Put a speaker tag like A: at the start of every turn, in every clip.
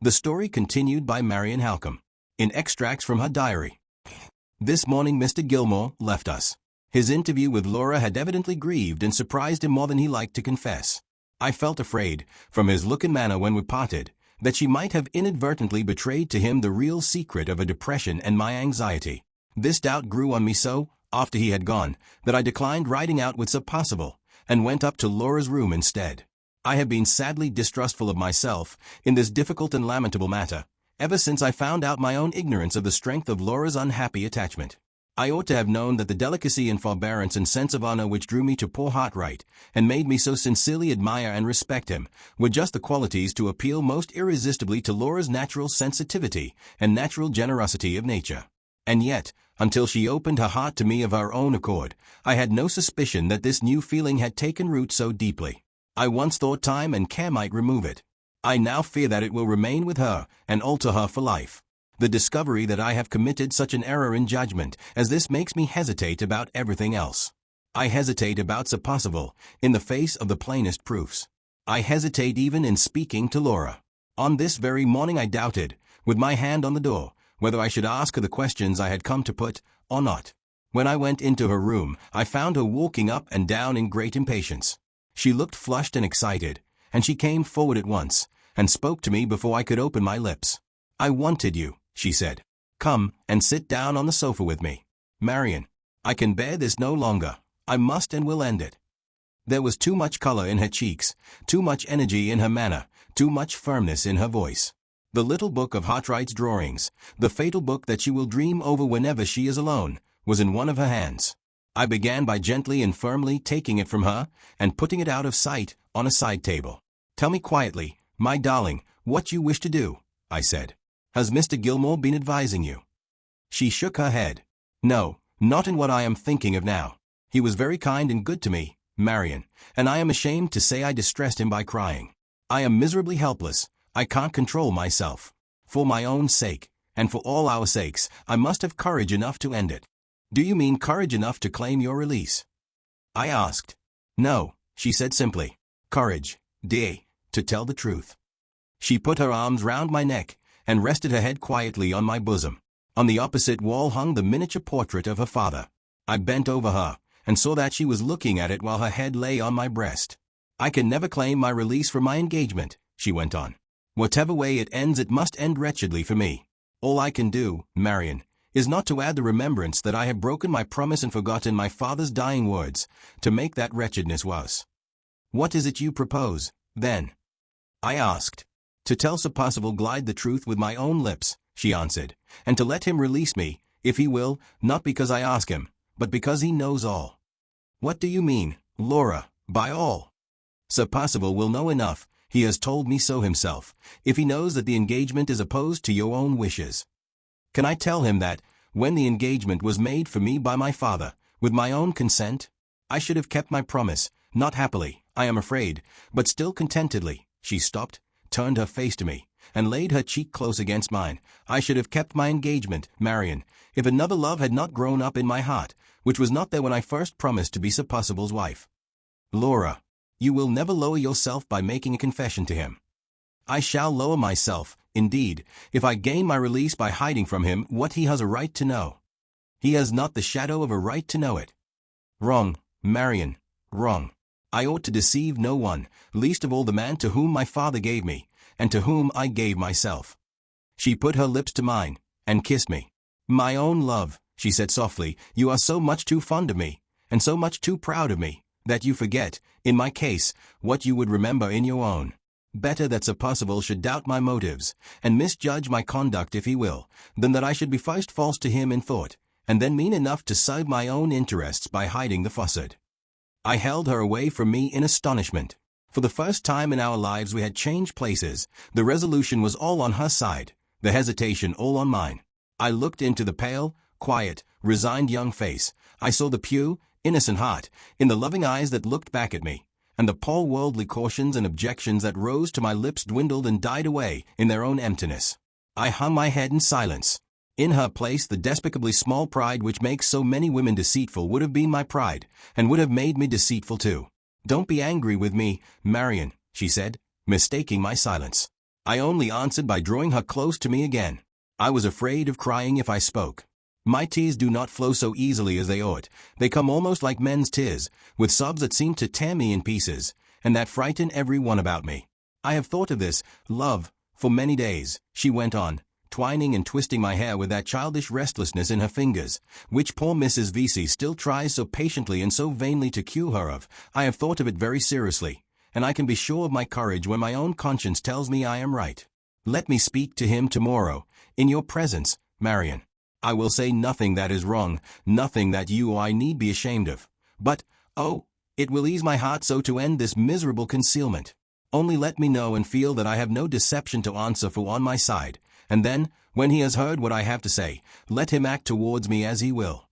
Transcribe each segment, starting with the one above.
A: The story continued by Marian Halcombe. In extracts from her diary. This morning Mr. Gilmore left us. His interview with Laura had evidently grieved and surprised him more than he liked to confess. I felt afraid, from his look and manner when we parted, that she might have inadvertently betrayed to him the real secret of her depression and my anxiety. This doubt grew on me so, after he had gone, that I declined riding out with Sir Percival, and went up to Laura's room instead. I have been sadly distrustful of myself, in this difficult and lamentable matter, ever since I found out my own ignorance of the strength of Laura's unhappy attachment. I ought to have known that the delicacy and forbearance and sense of honor which drew me to poor Hartright, and made me so sincerely admire and respect him, were just the qualities to appeal most irresistibly to Laura's natural sensitivity and natural generosity of nature. And yet, until she opened her heart to me of her own accord, I had no suspicion that this new feeling had taken root so deeply. I once thought time and care might remove it. I now fear that it will remain with her, and alter her for life. The discovery that I have committed such an error in judgment as this makes me hesitate about everything else. I hesitate about Sir Percival, in the face of the plainest proofs. I hesitate even in speaking to Laura. On this very morning I doubted, with my hand on the door, whether I should ask her the questions I had come to put, or not. When I went into her room, I found her walking up and down in great impatience. She looked flushed and excited, and she came forward at once, and spoke to me before I could open my lips. "I wanted you," she said. "Come and sit down on the sofa with me. Marian, I can bear this no longer. I must and will end it." There was too much color in her cheeks, too much energy in her manner, too much firmness in her voice. The little book of Hartright's drawings, the fatal book that she will dream over whenever she is alone, was in one of her hands. I began by gently and firmly taking it from her and putting it out of sight on a side table. "Tell me quietly, my darling, what you wish to do," I said. "Has Mr. Gilmore been advising you?" She shook her head. "No, not in what I am thinking of now. He was very kind and good to me, Marian, and I am ashamed to say I distressed him by crying. I am miserably helpless. I can't control myself. For my own sake, and for all our sakes, I must have courage enough to end it." "Do you mean courage enough to claim your release?" I asked. "No," she said simply. "Courage, dear, to tell the truth." She put her arms round my neck, and rested her head quietly on my bosom. On the opposite wall hung the miniature portrait of her father. I bent over her, and saw that she was looking at it while her head lay on my breast. "I can never claim my release from my engagement," she went on. "Whatever way it ends, it must end wretchedly for me. All I can do, Marian, is not to add the remembrance that I have broken my promise and forgotten my father's dying words, to make that wretchedness worse." "What is it you propose, then?" I asked. "To tell Sir Percival Glyde the truth with my own lips," she answered, "and to let him release me, if he will, not because I ask him, but because he knows all." "What do you mean, Laura, by all?" "Sir Percival will know enough, he has told me so himself, if he knows that the engagement is opposed to your own wishes. Can I tell him that, when the engagement was made for me by my father, with my own consent, I should have kept my promise, not happily, I am afraid, but still contentedly?" She stopped, turned her face to me, and laid her cheek close against mine. "I should have kept my engagement, Marian, if another love had not grown up in my heart, which was not there when I first promised to be Sir Percival's wife." "Laura, you will never lower yourself by making a confession to him." "I shall lower myself, indeed, if I gain my release by hiding from him what he has a right to know. He has not the shadow of a right to know it." "Wrong, Marian, wrong. I ought to deceive no one, least of all the man to whom my father gave me, and to whom I gave myself." She put her lips to mine, and kissed me. "My own love," she said softly, "you are so much too fond of me, and so much too proud of me, that you forget, in my case, what you would remember in your own. Better that Sir Percival should doubt my motives, and misjudge my conduct if he will, than that I should be first false to him in thought, and then mean enough to serve my own interests by hiding the falsehood." I held her away from me in astonishment. For the first time in our lives we had changed places. The resolution was all on her side, the hesitation all on mine. I looked into the pale, quiet, resigned young face. I saw the pure, innocent heart in the loving eyes that looked back at me, and the poor worldly cautions and objections that rose to my lips dwindled and died away in their own emptiness. I hung my head in silence. In her place, the despicably small pride which makes so many women deceitful would have been my pride, and would have made me deceitful too. "Don't be angry with me, Marian," she said, mistaking my silence. I only answered by drawing her close to me again. I was afraid of crying if I spoke. My tears do not flow so easily as they ought. They come almost like men's tears, with sobs that seem to tear me in pieces, and that frighten every one about me. I have thought of this, love, for many days, she went on, twining and twisting my hair with that childish restlessness in her fingers, which poor Mrs. Vesey still tries so patiently and so vainly to cure her of. I have thought of it very seriously, and I can be sure of my courage when my own conscience tells me I am right. Let me speak to him tomorrow, in your presence, Marian. I will say nothing that is wrong, nothing that you or I need be ashamed of. But, oh, it will ease my heart so to end this miserable concealment. Only let me know and feel that I have no deception to answer for on my side, and then, when he has heard what I have to say, let him act towards me as he will.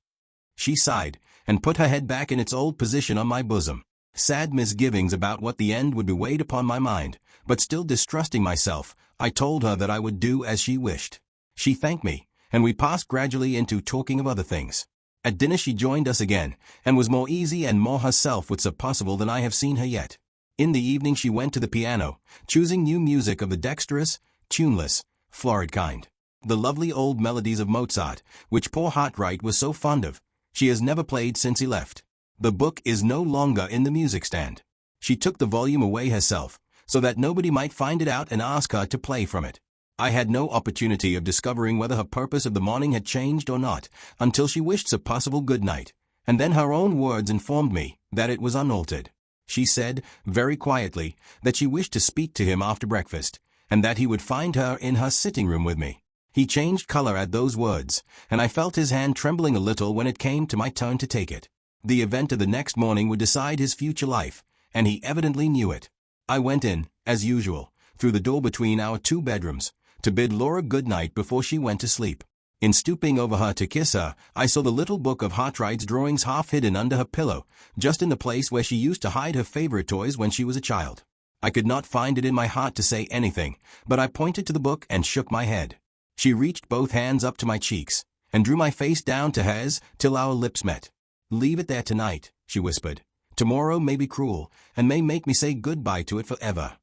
A: She sighed, and put her head back in its old position on my bosom. Sad misgivings about what the end would be weighed upon my mind, but still distrusting myself, I told her that I would do as she wished. She thanked me, and we passed gradually into talking of other things. At dinner she joined us again, and was more easy and more herself with Sir Percival than I have seen her yet. In the evening she went to the piano, choosing new music of the dexterous, tuneless, florid kind. The lovely old melodies of Mozart, which poor Hartright was so fond of, she has never played since he left. The book is no longer in the music stand. She took the volume away herself, so that nobody might find it out and ask her to play from it. I had no opportunity of discovering whether her purpose of the morning had changed or not, until she wished Sir Percival good night, and then her own words informed me that it was unaltered. She said, very quietly, that she wished to speak to him after breakfast, and that he would find her in her sitting-room with me. He changed color at those words, and I felt his hand trembling a little when it came to my turn to take it. The event of the next morning would decide his future life, and he evidently knew it. I went in, as usual, through the door between our two bedrooms, to bid Laura good night before she went to sleep. In stooping over her to kiss her, I saw the little book of Hartright's drawings half hidden under her pillow, just in the place where she used to hide her favorite toys when she was a child. I could not find it in my heart to say anything, but I pointed to the book and shook my head. She reached both hands up to my cheeks, and drew my face down to hers till our lips met. "Leave it there tonight," she whispered. "Tomorrow may be cruel, and may make me say goodbye to it forever."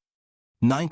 A: 9.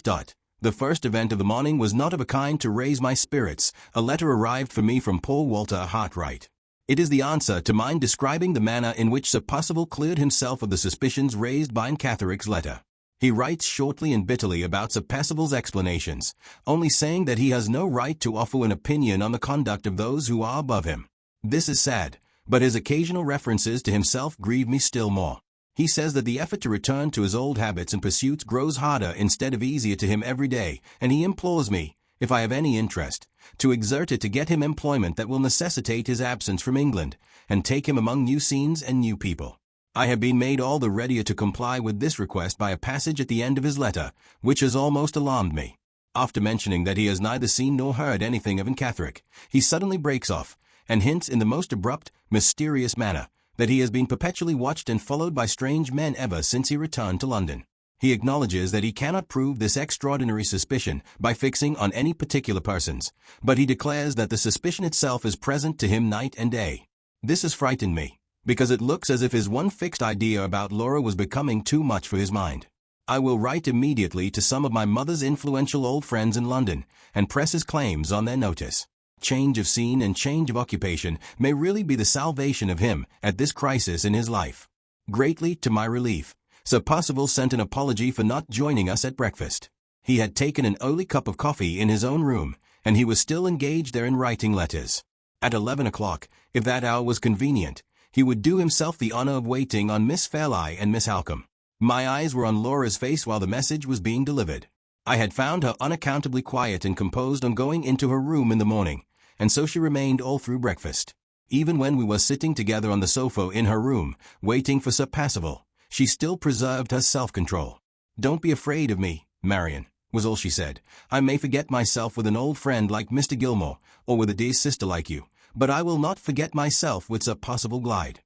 A: The first event of the morning was not of a kind to raise my spirits. A letter arrived for me from poor Walter Hartright. It is the answer to mine describing the manner in which Sir Percival cleared himself of the suspicions raised by Catherick's letter. He writes shortly and bitterly about Sir Percival's explanations, only saying that he has no right to offer an opinion on the conduct of those who are above him. This is sad, but his occasional references to himself grieve me still more. He says that the effort to return to his old habits and pursuits grows harder instead of easier to him every day, and he implores me, if I have any interest, to exert it to get him employment that will necessitate his absence from England, and take him among new scenes and new people. I have been made all the readier to comply with this request by a passage at the end of his letter, which has almost alarmed me. After mentioning that he has neither seen nor heard anything of Catherick, he suddenly breaks off, and hints in the most abrupt, mysterious manner, that he has been perpetually watched and followed by strange men ever since he returned to London. He acknowledges that he cannot prove this extraordinary suspicion by fixing on any particular persons, but he declares that the suspicion itself is present to him night and day. This has frightened me, because it looks as if his one fixed idea about Laura was becoming too much for his mind. I will write immediately to some of my mother's influential old friends in London, and press his claims on their notice. Change of scene and change of occupation may really be the salvation of him at this crisis in his life. Greatly to my relief, Sir Percival sent an apology for not joining us at breakfast. He had taken an early cup of coffee in his own room, and he was still engaged there in writing letters. At 11 o'clock, if that hour was convenient, he would do himself the honor of waiting on Miss Fairlie and Miss Halcombe. My eyes were on Laura's face while the message was being delivered. I had found her unaccountably quiet and composed on going into her room in the morning, and so she remained all through breakfast. Even when we were sitting together on the sofa in her room, waiting for Sir Percival, she still preserved her self-control. "Don't be afraid of me, Marian," was all she said. "I may forget myself with an old friend like Mr. Gilmore, or with a dear sister like you, but I will not forget myself with Sir Percival Glyde."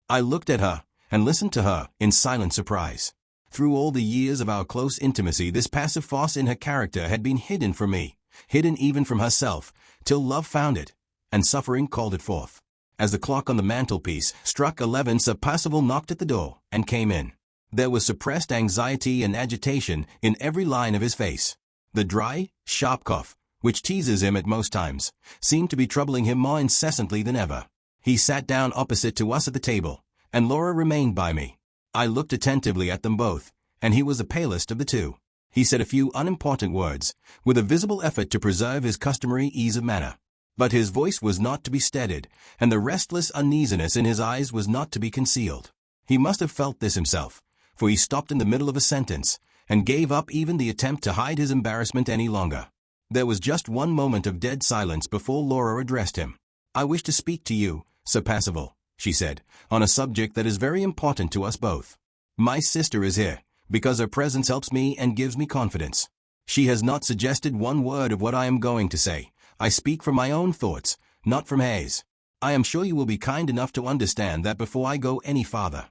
A: I looked at her, and listened to her, in silent surprise. Through all the years of our close intimacy, this passive force in her character had been hidden from me, hidden even from herself, till love found it, and suffering called it forth. As the clock on the mantelpiece struck 11, Sir Percival knocked at the door, and came in. There was suppressed anxiety and agitation in every line of his face. The dry, sharp cough, which teases him at most times, seemed to be troubling him more incessantly than ever. He sat down opposite to us at the table, and Laura remained by me. I looked attentively at them both, and he was the palest of the two. He said a few unimportant words, with a visible effort to preserve his customary ease of manner. But his voice was not to be steadied, and the restless uneasiness in his eyes was not to be concealed. He must have felt this himself, for he stopped in the middle of a sentence, and gave up even the attempt to hide his embarrassment any longer. There was just one moment of dead silence before Laura addressed him. "I wish to speak to you, Sir Percival," she said, "on a subject that is very important to us both. My sister is here, because her presence helps me and gives me confidence. She has not suggested one word of what I am going to say. I speak from my own thoughts, not from hers. I am sure you will be kind enough to understand that before I go any farther."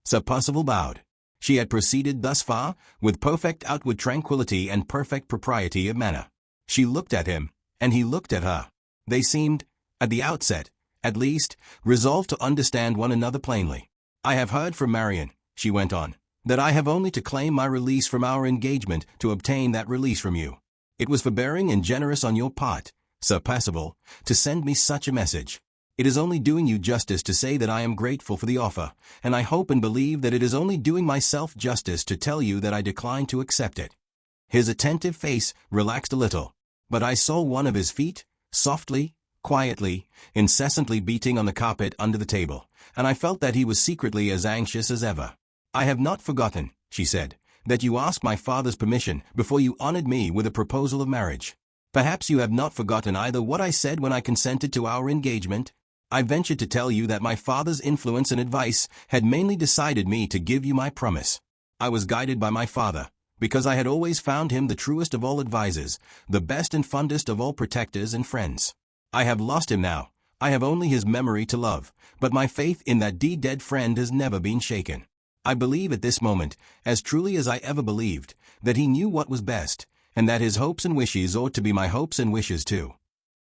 A: Sir Percival bowed. She had proceeded thus far, with perfect outward tranquility and perfect propriety of manner. She looked at him, and he looked at her. They seemed, at the outset, at least, resolved to understand one another plainly. "I have heard from Marian," she went on, "that I have only to claim my release from our engagement to obtain that release from you. It was forbearing and generous on your part, Sir Percival, to send me such a message. It is only doing you justice to say that I am grateful for the offer, and I hope and believe that it is only doing myself justice to tell you that I decline to accept it." His attentive face relaxed a little, but I saw one of his feet, softly, quietly, incessantly beating on the carpet under the table, and I felt that he was secretly as anxious as ever. "I have not forgotten," she said, "that you asked my father's permission before you honored me with a proposal of marriage. Perhaps you have not forgotten either what I said when I consented to our engagement. I ventured to tell you that my father's influence and advice had mainly decided me to give you my promise. I was guided by my father, because I had always found him the truest of all advisers, the best and fondest of all protectors and friends. I have lost him now. I have only his memory to love, but my faith in that dead friend has never been shaken. I believe at this moment, as truly as I ever believed, that he knew what was best, and that his hopes and wishes ought to be my hopes and wishes too."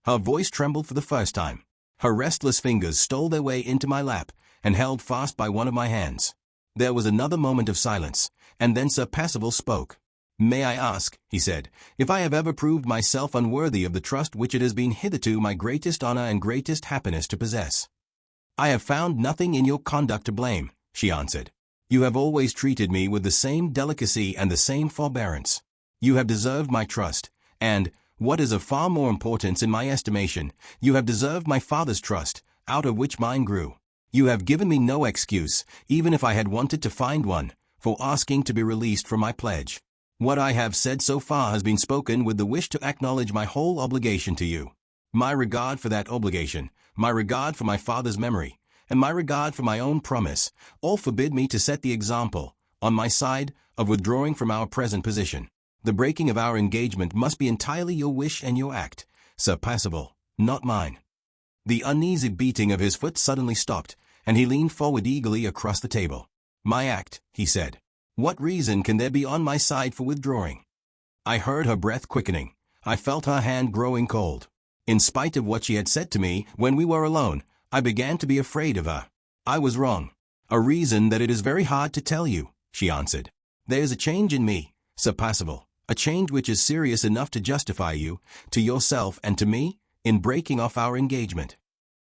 A: Her voice trembled for the first time. Her restless fingers stole their way into my lap, and held fast by one of my hands. There was another moment of silence, and then Sir Percival spoke. "May I ask," he said, "if I have ever proved myself unworthy of the trust which it has been hitherto my greatest honor and greatest happiness to possess?" "I have found nothing in your conduct to blame," she answered. "You have always treated me with the same delicacy and the same forbearance. You have deserved my trust, and, what is of far more importance in my estimation, you have deserved my father's trust, out of which mine grew. You have given me no excuse, even if I had wanted to find one, for asking to be released from my pledge. What I have said so far has been spoken with the wish to acknowledge my whole obligation to you. My regard for that obligation, my regard for my father's memory, and my regard for my own promise, all forbid me to set the example, on my side, of withdrawing from our present position. The breaking of our engagement must be entirely your wish and your act, Sir Percival, not mine." The uneasy beating of his foot suddenly stopped, and he leaned forward eagerly across the table. "My act," he said. "What reason can there be on my side for withdrawing?" I heard her breath quickening. I felt her hand growing cold. In spite of what she had said to me when we were alone, I began to be afraid of her. I was wrong. "A reason that it is very hard to tell you," she answered. "There is a change in me, Sir Percival, a change which is serious enough to justify you, to yourself and to me, in breaking off our engagement."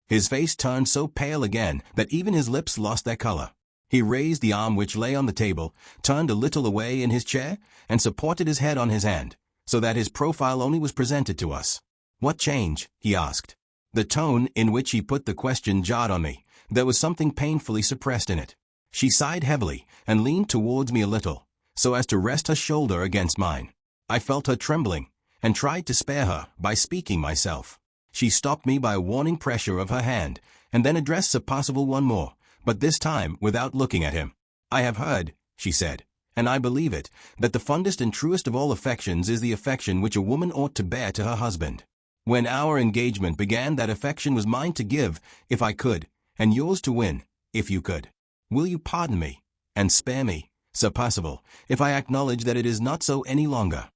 A: His face turned so pale again that even his lips lost their color. He raised the arm which lay on the table, turned a little away in his chair, and supported his head on his hand, so that his profile only was presented to us. "What change?" he asked. The tone in which he put the question jarred on me. There was something painfully suppressed in it. She sighed heavily, and leaned towards me a little, so as to rest her shoulder against mine. I felt her trembling, and tried to spare her by speaking myself. She stopped me by a warning pressure of her hand, and then addressed Sir Percival one more, but this time without looking at him. "I have heard," she said, "and I believe it, that the fondest and truest of all affections is the affection which a woman ought to bear to her husband. When our engagement began, that affection was mine to give, if I could, and yours to win, if you could. Will you pardon me, and spare me, Sir Percival, if I acknowledge that it is not so any longer?"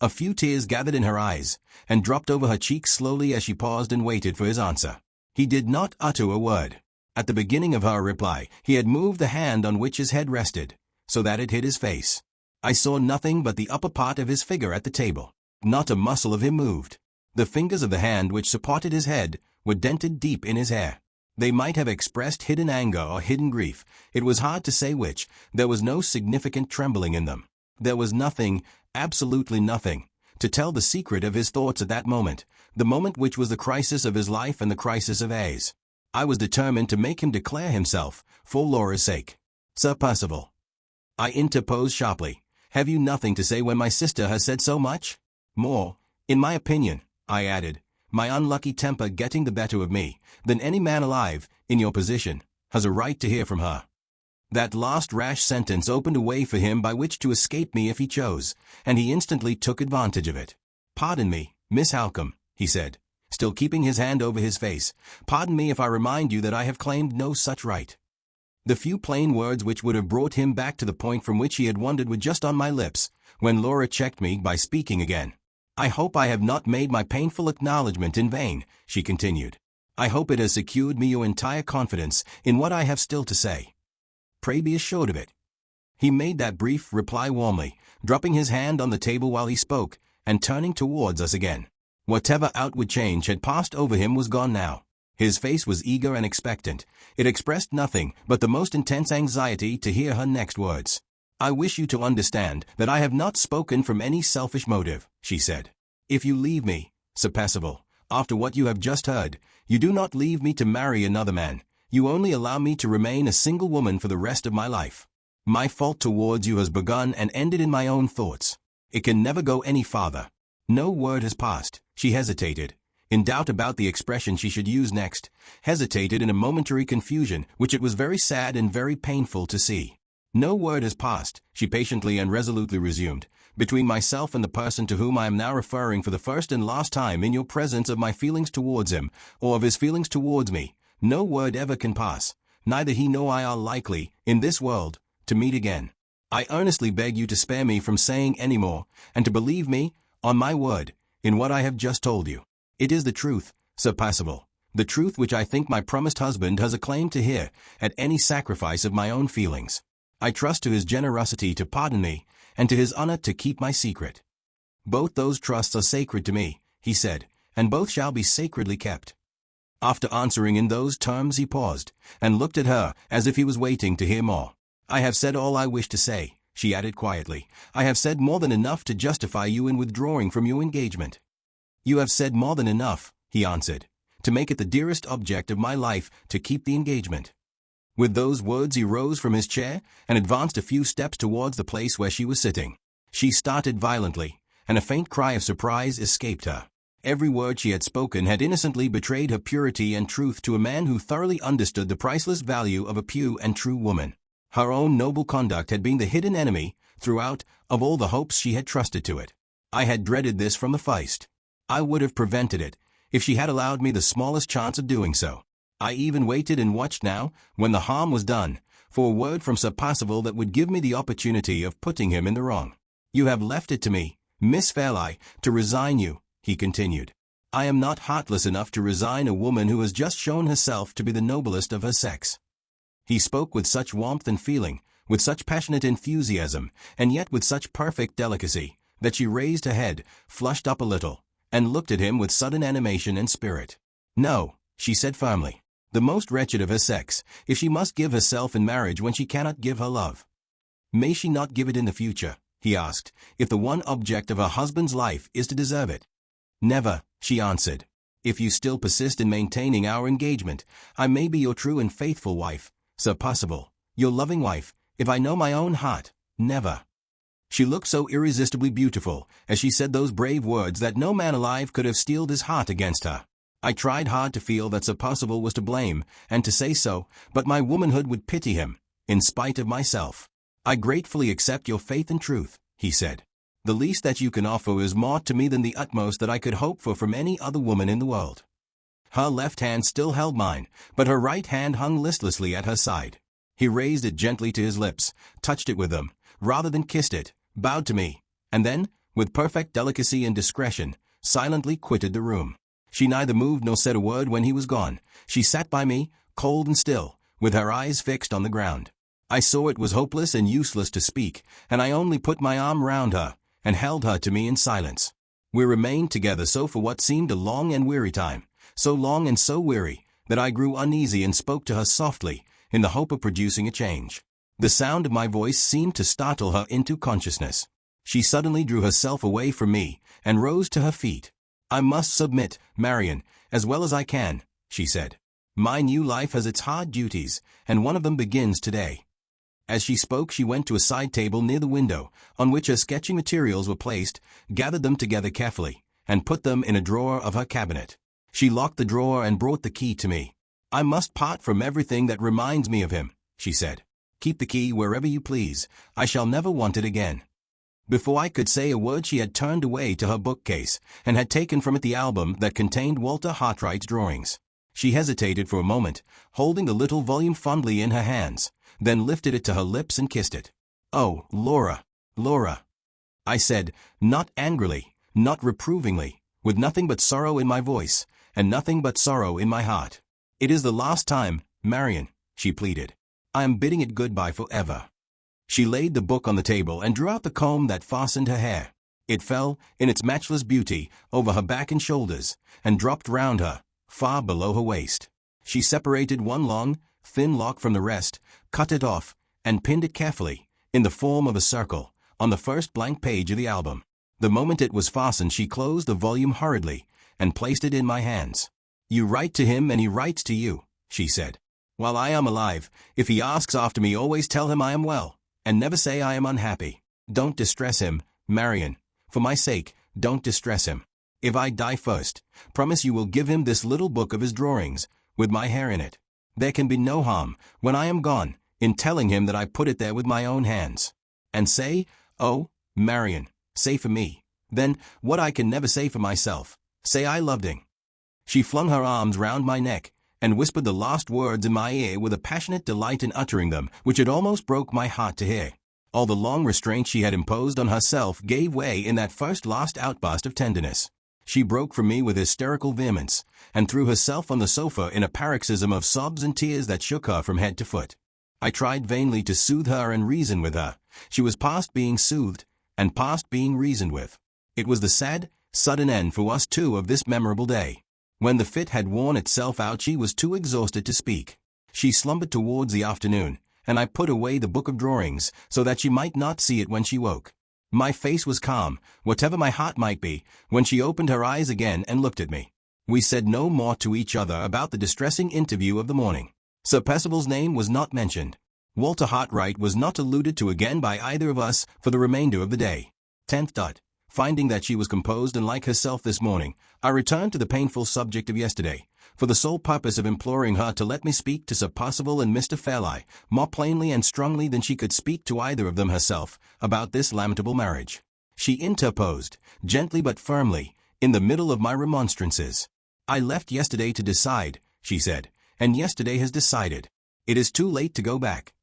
A: A few tears gathered in her eyes, and dropped over her cheeks slowly as she paused and waited for his answer. He did not utter a word. At the beginning of her reply, he had moved the hand on which his head rested, so that it hid his face. I saw nothing but the upper part of his figure at the table. Not a muscle of him moved. The fingers of the hand which supported his head were dented deep in his hair. They might have expressed hidden anger or hidden grief. It was hard to say which. There was no significant trembling in them. There was nothing, absolutely nothing, to tell the secret of his thoughts at that moment, the moment which was the crisis of his life and the crisis of A's. I was determined to make him declare himself, for Laura's sake. Sir Percival, I interposed sharply, have you nothing to say when my sister has said so much? More, in my opinion, I added, my unlucky temper getting the better of me, than any man alive, in your position, has a right to hear from her. That last rash sentence opened a way for him by which to escape me if he chose, and he instantly took advantage of it. Pardon me, Miss Halcombe, he said, still keeping his hand over his face. Pardon me if I remind you that I have claimed no such right. The few plain words which would have brought him back to the point from which he had wandered were just on my lips, when Laura checked me by speaking again. I hope I have not made my painful acknowledgment in vain, she continued. I hope it has secured me your entire confidence in what I have still to say. Pray be assured of it. He made that brief reply warmly, dropping his hand on the table while he spoke, and turning towards us again. Whatever outward change had passed over him was gone now. His face was eager and expectant. It expressed nothing but the most intense anxiety to hear her next words. I wish you to understand that I have not spoken from any selfish motive, she said. If you leave me, Sir Percival, after what you have just heard, you do not leave me to marry another man. You only allow me to remain a single woman for the rest of my life. My fault towards you has begun and ended in my own thoughts. It can never go any farther. No word has passed. She hesitated, in doubt about the expression she should use next, hesitated in a momentary confusion which it was very sad and very painful to see. No word has passed, she patiently and resolutely resumed, between myself and the person to whom I am now referring for the first and last time in your presence of my feelings towards him, or of his feelings towards me. No word ever can pass. Neither he nor I are likely, in this world, to meet again. I earnestly beg you to spare me from saying any more, and to believe me, on my word, in what I have just told you. It is the truth, Sir Percival, the truth which I think my promised husband has a claim to hear, at any sacrifice of my own feelings. I trust to his generosity to pardon me, and to his honor to keep my secret. Both those trusts are sacred to me, he said, and both shall be sacredly kept. After answering in those terms he paused, and looked at her as if he was waiting to hear more. I have said all I wish to say, she added quietly. I have said more than enough to justify you in withdrawing from your engagement. You have said more than enough, he answered, to make it the dearest object of my life to keep the engagement. With those words he rose from his chair and advanced a few steps towards the place where she was sitting. She started violently, and a faint cry of surprise escaped her. Every word she had spoken had innocently betrayed her purity and truth to a man who thoroughly understood the priceless value of a pure and true woman. Her own noble conduct had been the hidden enemy, throughout, of all the hopes she had trusted to it. I had dreaded this from the first. I would have prevented it, if she had allowed me the smallest chance of doing so. I even waited and watched now, when the harm was done, for a word from Sir Percival that would give me the opportunity of putting him in the wrong. You have left it to me, Miss Fairlie, to resign you, he continued. I am not heartless enough to resign a woman who has just shown herself to be the noblest of her sex. He spoke with such warmth and feeling, with such passionate enthusiasm, and yet with such perfect delicacy, that she raised her head, flushed up a little, and looked at him with sudden animation and spirit. No, she said firmly. The most wretched of her sex, if she must give herself in marriage when she cannot give her love. May she not give it in the future, he asked, if the one object of her husband's life is to deserve it? Never, she answered. If you still persist in maintaining our engagement, I may be your true and faithful wife, Sir Percival, your loving wife, if I know my own heart, never. She looked so irresistibly beautiful as she said those brave words that no man alive could have steeled his heart against her. I tried hard to feel that Sir Percival was to blame, and to say so, but my womanhood would pity him, in spite of myself. I gratefully accept your faith and truth, he said. The least that you can offer is more to me than the utmost that I could hope for from any other woman in the world. Her left hand still held mine, but her right hand hung listlessly at her side. He raised it gently to his lips, touched it with them, rather than kissed it, bowed to me, and then, with perfect delicacy and discretion, silently quitted the room. She neither moved nor said a word when he was gone. She sat by me, cold and still, with her eyes fixed on the ground. I saw it was hopeless and useless to speak, and I only put my arm round her, and held her to me in silence. We remained together so for what seemed a long and weary time, so long and so weary, that I grew uneasy and spoke to her softly, in the hope of producing a change. The sound of my voice seemed to startle her into consciousness. She suddenly drew herself away from me, and rose to her feet. "I must submit, Marian, as well as I can," she said. "My new life has its hard duties, and one of them begins today." As she spoke, she went to a side table near the window, on which her sketching materials were placed, gathered them together carefully, and put them in a drawer of her cabinet. She locked the drawer and brought the key to me. "I must part from everything that reminds me of him," she said. "Keep the key wherever you please. I shall never want it again." Before I could say a word, she had turned away to her bookcase, and had taken from it the album that contained Walter Hartright's drawings. She hesitated for a moment, holding the little volume fondly in her hands, then lifted it to her lips and kissed it. "Oh, Laura, Laura," I said, not angrily, not reprovingly, with nothing but sorrow in my voice, and nothing but sorrow in my heart. "It is the last time, Marian," she pleaded. "I am bidding it goodbye forever." She laid the book on the table and drew out the comb that fastened her hair. It fell, in its matchless beauty, over her back and shoulders, and dropped round her, far below her waist. She separated one long, thin lock from the rest, cut it off, and pinned it carefully, in the form of a circle, on the first blank page of the album. The moment it was fastened, she closed the volume hurriedly, and placed it in my hands. "You write to him and he writes to you," she said. "While I am alive, if he asks after me, always tell him I am well, and never say I am unhappy. Don't distress him, Marian. For my sake, don't distress him. If I die first, promise you will give him this little book of his drawings, with my hair in it. There can be no harm, when I am gone, in telling him that I put it there with my own hands. And say, oh, Marian, say for me, then, what I can never say for myself, say I loved him." She flung her arms round my neck, and whispered the last words in my ear with a passionate delight in uttering them, which it almost broke my heart to hear. All the long restraint she had imposed on herself gave way in that first last outburst of tenderness. She broke from me with hysterical vehemence, and threw herself on the sofa in a paroxysm of sobs and tears that shook her from head to foot. I tried vainly to soothe her and reason with her. She was past being soothed, and past being reasoned with. It was the sad, sudden end for us two of this memorable day. When the fit had worn itself out, she was too exhausted to speak. She slumbered towards the afternoon, and I put away the book of drawings, so that she might not see it when she woke. My face was calm, whatever my heart might be, when she opened her eyes again and looked at me. We said no more to each other about the distressing interview of the morning. Sir Percival's name was not mentioned. Walter Hartright was not alluded to again by either of us for the remainder of the day. 10th. Finding that she was composed and like herself this morning, I returned to the painful subject of yesterday, for the sole purpose of imploring her to let me speak to Sir Percival and Mr. Fairlie more plainly and strongly than she could speak to either of them herself about this lamentable marriage. She interposed, gently but firmly, in the middle of my remonstrances. "I left yesterday to decide," she said, "and yesterday has decided. It is too late to go back."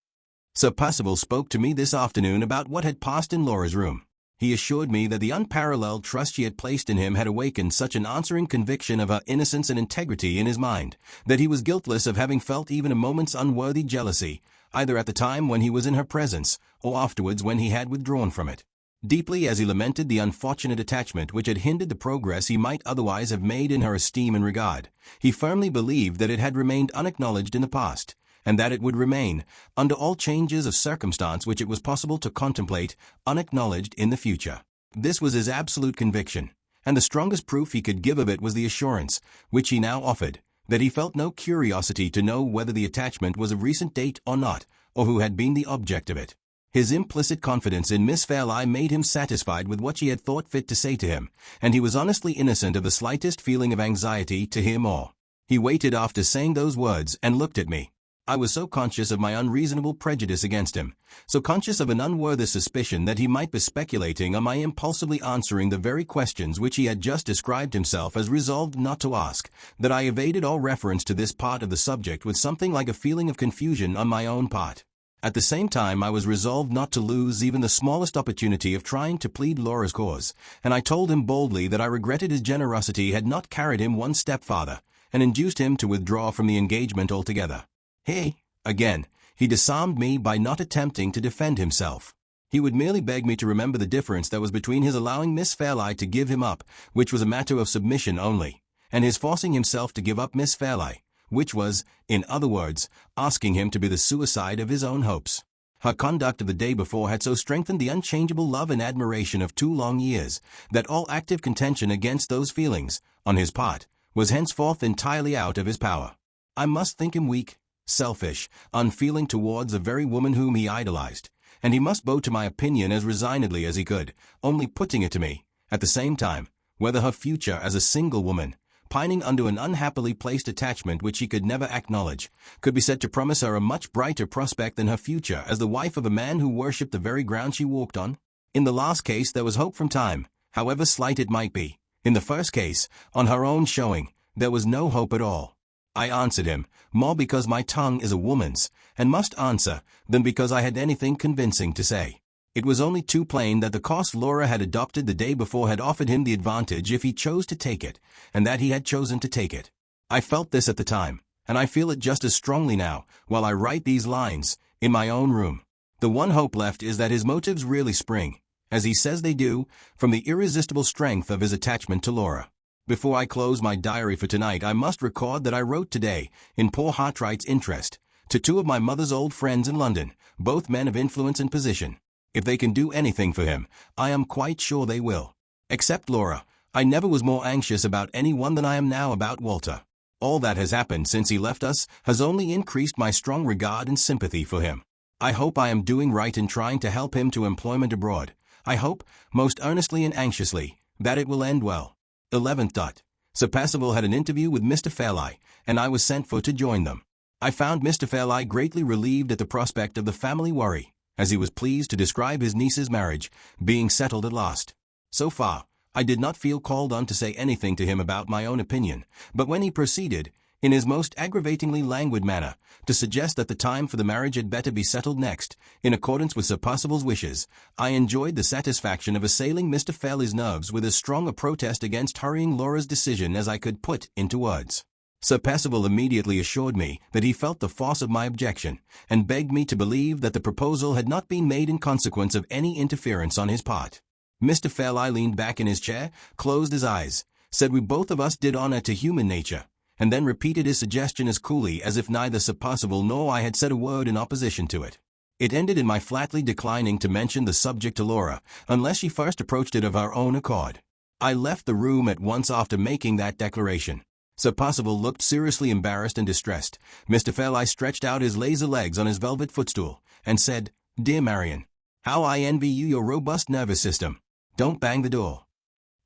A: Sir Percival spoke to me this afternoon about what had passed in Laura's room. He assured me that the unparalleled trust she had placed in him had awakened such an answering conviction of her innocence and integrity in his mind, that he was guiltless of having felt even a moment's unworthy jealousy, either at the time when he was in her presence, or afterwards when he had withdrawn from it. Deeply as he lamented the unfortunate attachment which had hindered the progress he might otherwise have made in her esteem and regard, he firmly believed that it had remained unacknowledged in the past, and that it would remain, under all changes of circumstance which it was possible to contemplate, unacknowledged in the future. This was his absolute conviction, and the strongest proof he could give of it was the assurance, which he now offered, that he felt no curiosity to know whether the attachment was of recent date or not, or who had been the object of it. His implicit confidence in Miss Fairlie made him satisfied with what she had thought fit to say to him, and he was honestly innocent of the slightest feeling of anxiety to hear more. He waited after saying those words and looked at me. I was so conscious of my unreasonable prejudice against him, so conscious of an unworthy suspicion that he might be speculating on my impulsively answering the very questions which he had just described himself as resolved not to ask, that I evaded all reference to this part of the subject with something like a feeling of confusion on my own part. At the same time I was resolved not to lose even the smallest opportunity of trying to plead Laura's cause, and I told him boldly that I regretted his generosity had not carried him one step farther, and induced him to withdraw from the engagement altogether. "Hey," again, He disarmed me by not attempting to defend himself. He would merely beg me to remember the difference that was between his allowing Miss Fairlie to give him up, which was a matter of submission only, and his forcing himself to give up Miss Fairlie, which was, in other words, asking him to be the suicide of his own hopes. Her conduct of the day before had so strengthened the unchangeable love and admiration of 2 long years, that all active contention against those feelings, on his part, was henceforth entirely out of his power. I must think him weak, selfish, unfeeling towards the very woman whom he idolized, and he must bow to my opinion as resignedly as he could, only putting it to me, at the same time, whether her future as a single woman, pining under an unhappily placed attachment which she could never acknowledge, could be said to promise her a much brighter prospect than her future as the wife of a man who worshipped the very ground she walked on. In the last case there was hope from time, however slight it might be. In the first case, on her own showing, there was no hope at all. I answered him, more because my tongue is a woman's, and must answer, than because I had anything convincing to say. It was only too plain that the course Laura had adopted the day before had offered him the advantage if he chose to take it, and that he had chosen to take it. I felt this at the time, and I feel it just as strongly now, while I write these lines, in my own room. The one hope left is that his motives really spring, as he says they do, from the irresistible strength of his attachment to Laura. Before I close my diary for tonight, I must record that I wrote today, in poor Hartright's interest, to 2 of my mother's old friends in London, both men of influence and position. If they can do anything for him, I am quite sure they will. Except Laura, I never was more anxious about anyone than I am now about Walter. All that has happened since he left us has only increased my strong regard and sympathy for him. I hope I am doing right in trying to help him to employment abroad. I hope, most earnestly and anxiously, that it will end well. 11th. Sir Percival had an interview with Mr. Fairlie, and I was sent for to join them. I found Mr. Fairlie greatly relieved at the prospect of the family worry, as he was pleased to describe his niece's marriage being settled at last. So far, I did not feel called on to say anything to him about my own opinion, but when he proceeded, in his most aggravatingly languid manner, to suggest that the time for the marriage had better be settled next, in accordance with Sir Percival's wishes, I enjoyed the satisfaction of assailing Mr. Fairlie's nerves with as strong a protest against hurrying Laura's decision as I could put into words. Sir Percival immediately assured me that he felt the force of my objection, and begged me to believe that the proposal had not been made in consequence of any interference on his part. Mr. Fairlie leaned back in his chair, closed his eyes, said we both of us did honor to human nature, and then repeated his suggestion as coolly as if neither Sir Percival nor I had said a word in opposition to it. It ended in my flatly declining to mention the subject to Laura, unless she first approached it of her own accord. I left the room at once after making that declaration. Sir Percival looked seriously embarrassed and distressed. Mr. Fairlie stretched out his lazy legs on his velvet footstool, and said, "Dear Marian, how I envy you your robust nervous system. Don't bang the door."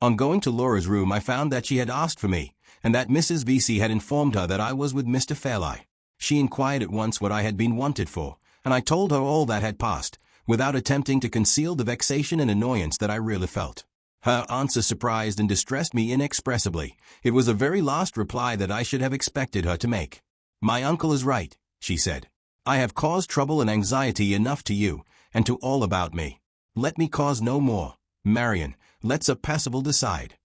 A: On going to Laura's room I found that she had asked for me, and that Mrs. Vesey had informed her that I was with Mr. Fairlie. She inquired at once what I had been wanted for, and I told her all that had passed, without attempting to conceal the vexation and annoyance that I really felt. Her answer surprised and distressed me inexpressibly. It was the very last reply that I should have expected her to make. "My uncle is right," she said. "I have caused trouble and anxiety enough to you, and to all about me. Let me cause no more. Marian, let Sir Percival decide."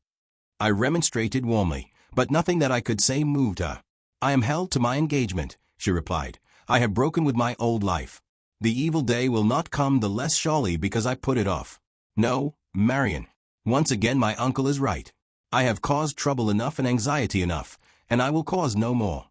A: I remonstrated warmly, but nothing that I could say moved her. "I am held to my engagement," she replied. "I have broken with my old life. The evil day will not come the less surely because I put it off. No, Marian. Once again my uncle is right. I have caused trouble enough and anxiety enough, and I will cause no more."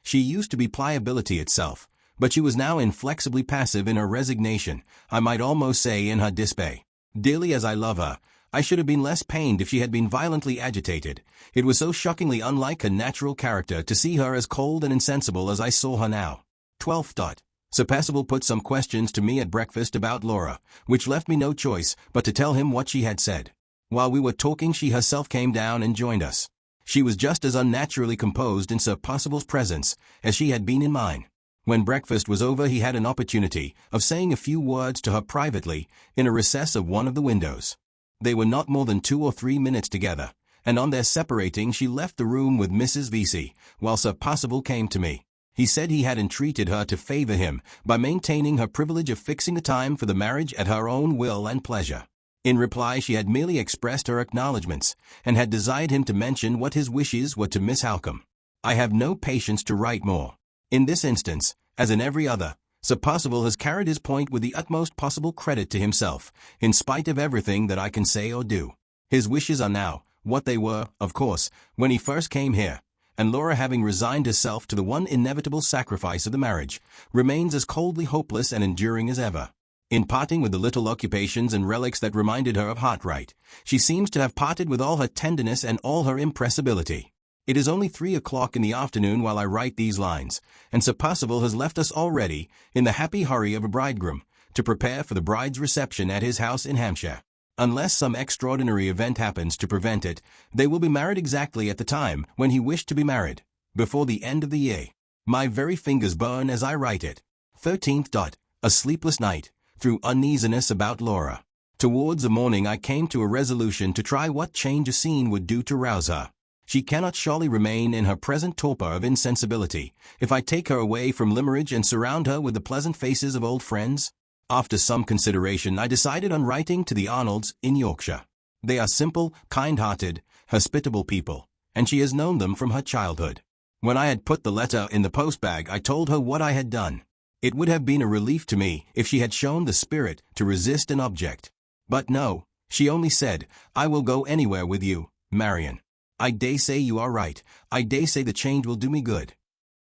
A: She used to be pliability itself, but she was now inflexibly passive in her resignation, I might almost say in her despair. Dearly as I love her, I should have been less pained if she had been violently agitated. It was so shockingly unlike her natural character to see her as cold and insensible as I saw her now. 12th. Sir Percival put some questions to me at breakfast about Laura, which left me no choice but to tell him what she had said. While we were talking she herself came down and joined us. She was just as unnaturally composed in Sir Percival's presence as she had been in mine. When breakfast was over he had an opportunity of saying a few words to her privately in a recess of one of the windows. They were not more than 2 or 3 minutes together, and on their separating she left the room with Mrs. Vesey, while Sir Percival came to me. He said he had entreated her to favour him by maintaining her privilege of fixing the time for the marriage at her own will and pleasure. In reply she had merely expressed her acknowledgments, and had desired him to mention what his wishes were to Miss Halcombe. I have no patience to write more. In this instance, as in every other, Sir Percival has carried his point with the utmost possible credit to himself, in spite of everything that I can say or do. His wishes are now what they were, of course, when he first came here, and Laura, having resigned herself to the one inevitable sacrifice of the marriage, remains as coldly hopeless and enduring as ever. In parting with the little occupations and relics that reminded her of Hartright, she seems to have parted with all her tenderness and all her impressibility. It is only 3 o'clock in the afternoon while I write these lines, and Sir Percival has left us already, in the happy hurry of a bridegroom, to prepare for the bride's reception at his house in Hampshire. Unless some extraordinary event happens to prevent it, they will be married exactly at the time when he wished to be married, before the end of the year. My very fingers burn as I write it. 13th. A sleepless night, through uneasiness about Laura. Towards the morning I came to a resolution to try what change of scene would do to rouse her. She cannot surely remain in her present torpor of insensibility, if I take her away from Limmeridge and surround her with the pleasant faces of old friends. After some consideration I decided on writing to the Arnolds in Yorkshire. They are simple, kind-hearted, hospitable people, and she has known them from her childhood. When I had put the letter in the post-bag I told her what I had done. It would have been a relief to me if she had shown the spirit to resist an object. But no, she only said, "I will go anywhere with you, Marian. I daresay you are right. I daresay the change will do me good."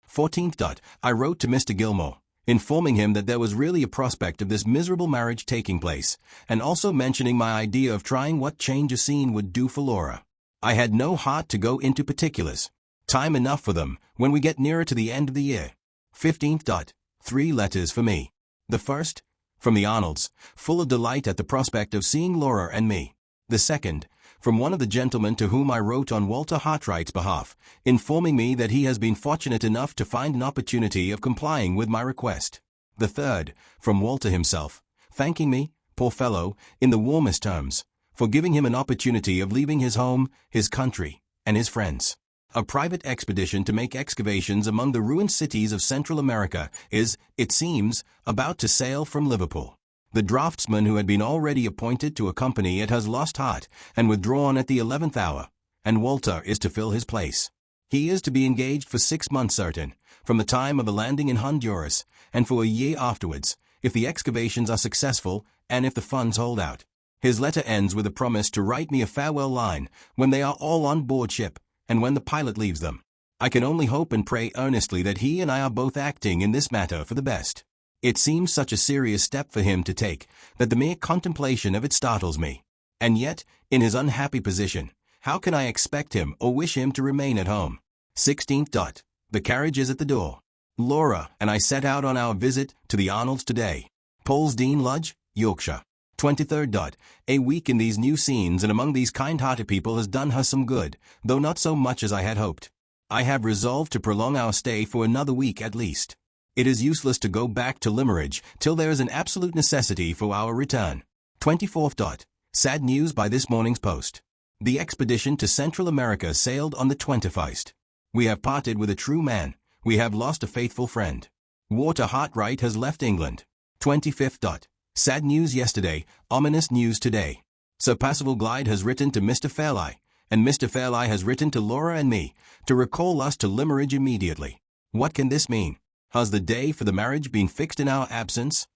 A: 14th. I wrote to Mr. Gilmore, informing him that there was really a prospect of this miserable marriage taking place, and also mentioning my idea of trying what change of scene would do for Laura. I had no heart to go into particulars. Time enough for them when we get nearer to the end of the year. 15th. 3 letters for me. The first, from the Arnolds, full of delight at the prospect of seeing Laura and me. The second, from one of the gentlemen to whom I wrote on Walter Hartright's behalf, informing me that he has been fortunate enough to find an opportunity of complying with my request. The third, from Walter himself, thanking me, poor fellow, in the warmest terms, for giving him an opportunity of leaving his home, his country, and his friends. A private expedition to make excavations among the ruined cities of Central America is, it seems, about to sail from Liverpool. The draftsman who had been already appointed to accompany it has lost heart and withdrawn at the 11th hour, and Walter is to fill his place. He is to be engaged for 6 months certain, from the time of the landing in Honduras, and for a year afterwards, if the excavations are successful and if the funds hold out. His letter ends with a promise to write me a farewell line when they are all on board ship, and when the pilot leaves them. I can only hope and pray earnestly that he and I are both acting in this matter for the best. It seems such a serious step for him to take, that the mere contemplation of it startles me. And yet, in his unhappy position, how can I expect him or wish him to remain at home? 16th. The carriage is at the door. Laura and I set out on our visit to the Arnolds today. Polesdean Lodge, Yorkshire. 23rd. A week in these new scenes and among these kind-hearted people has done her some good, though not so much as I had hoped. I have resolved to prolong our stay for another week at least. It is useless to go back to Limmeridge till there is an absolute necessity for our return. 24th. Sad news by this morning's post. The expedition to Central America sailed on the 21st. We have parted with a true man. We have lost a faithful friend. Walter Hartright has left England. 25th. Sad news yesterday, ominous news today. Sir Percival Glyde has written to Mr. Fairlie, and Mr. Fairlie has written to Laura and me, to recall us to Limmeridge immediately. What can this mean? Has the day for the marriage been fixed in our absence?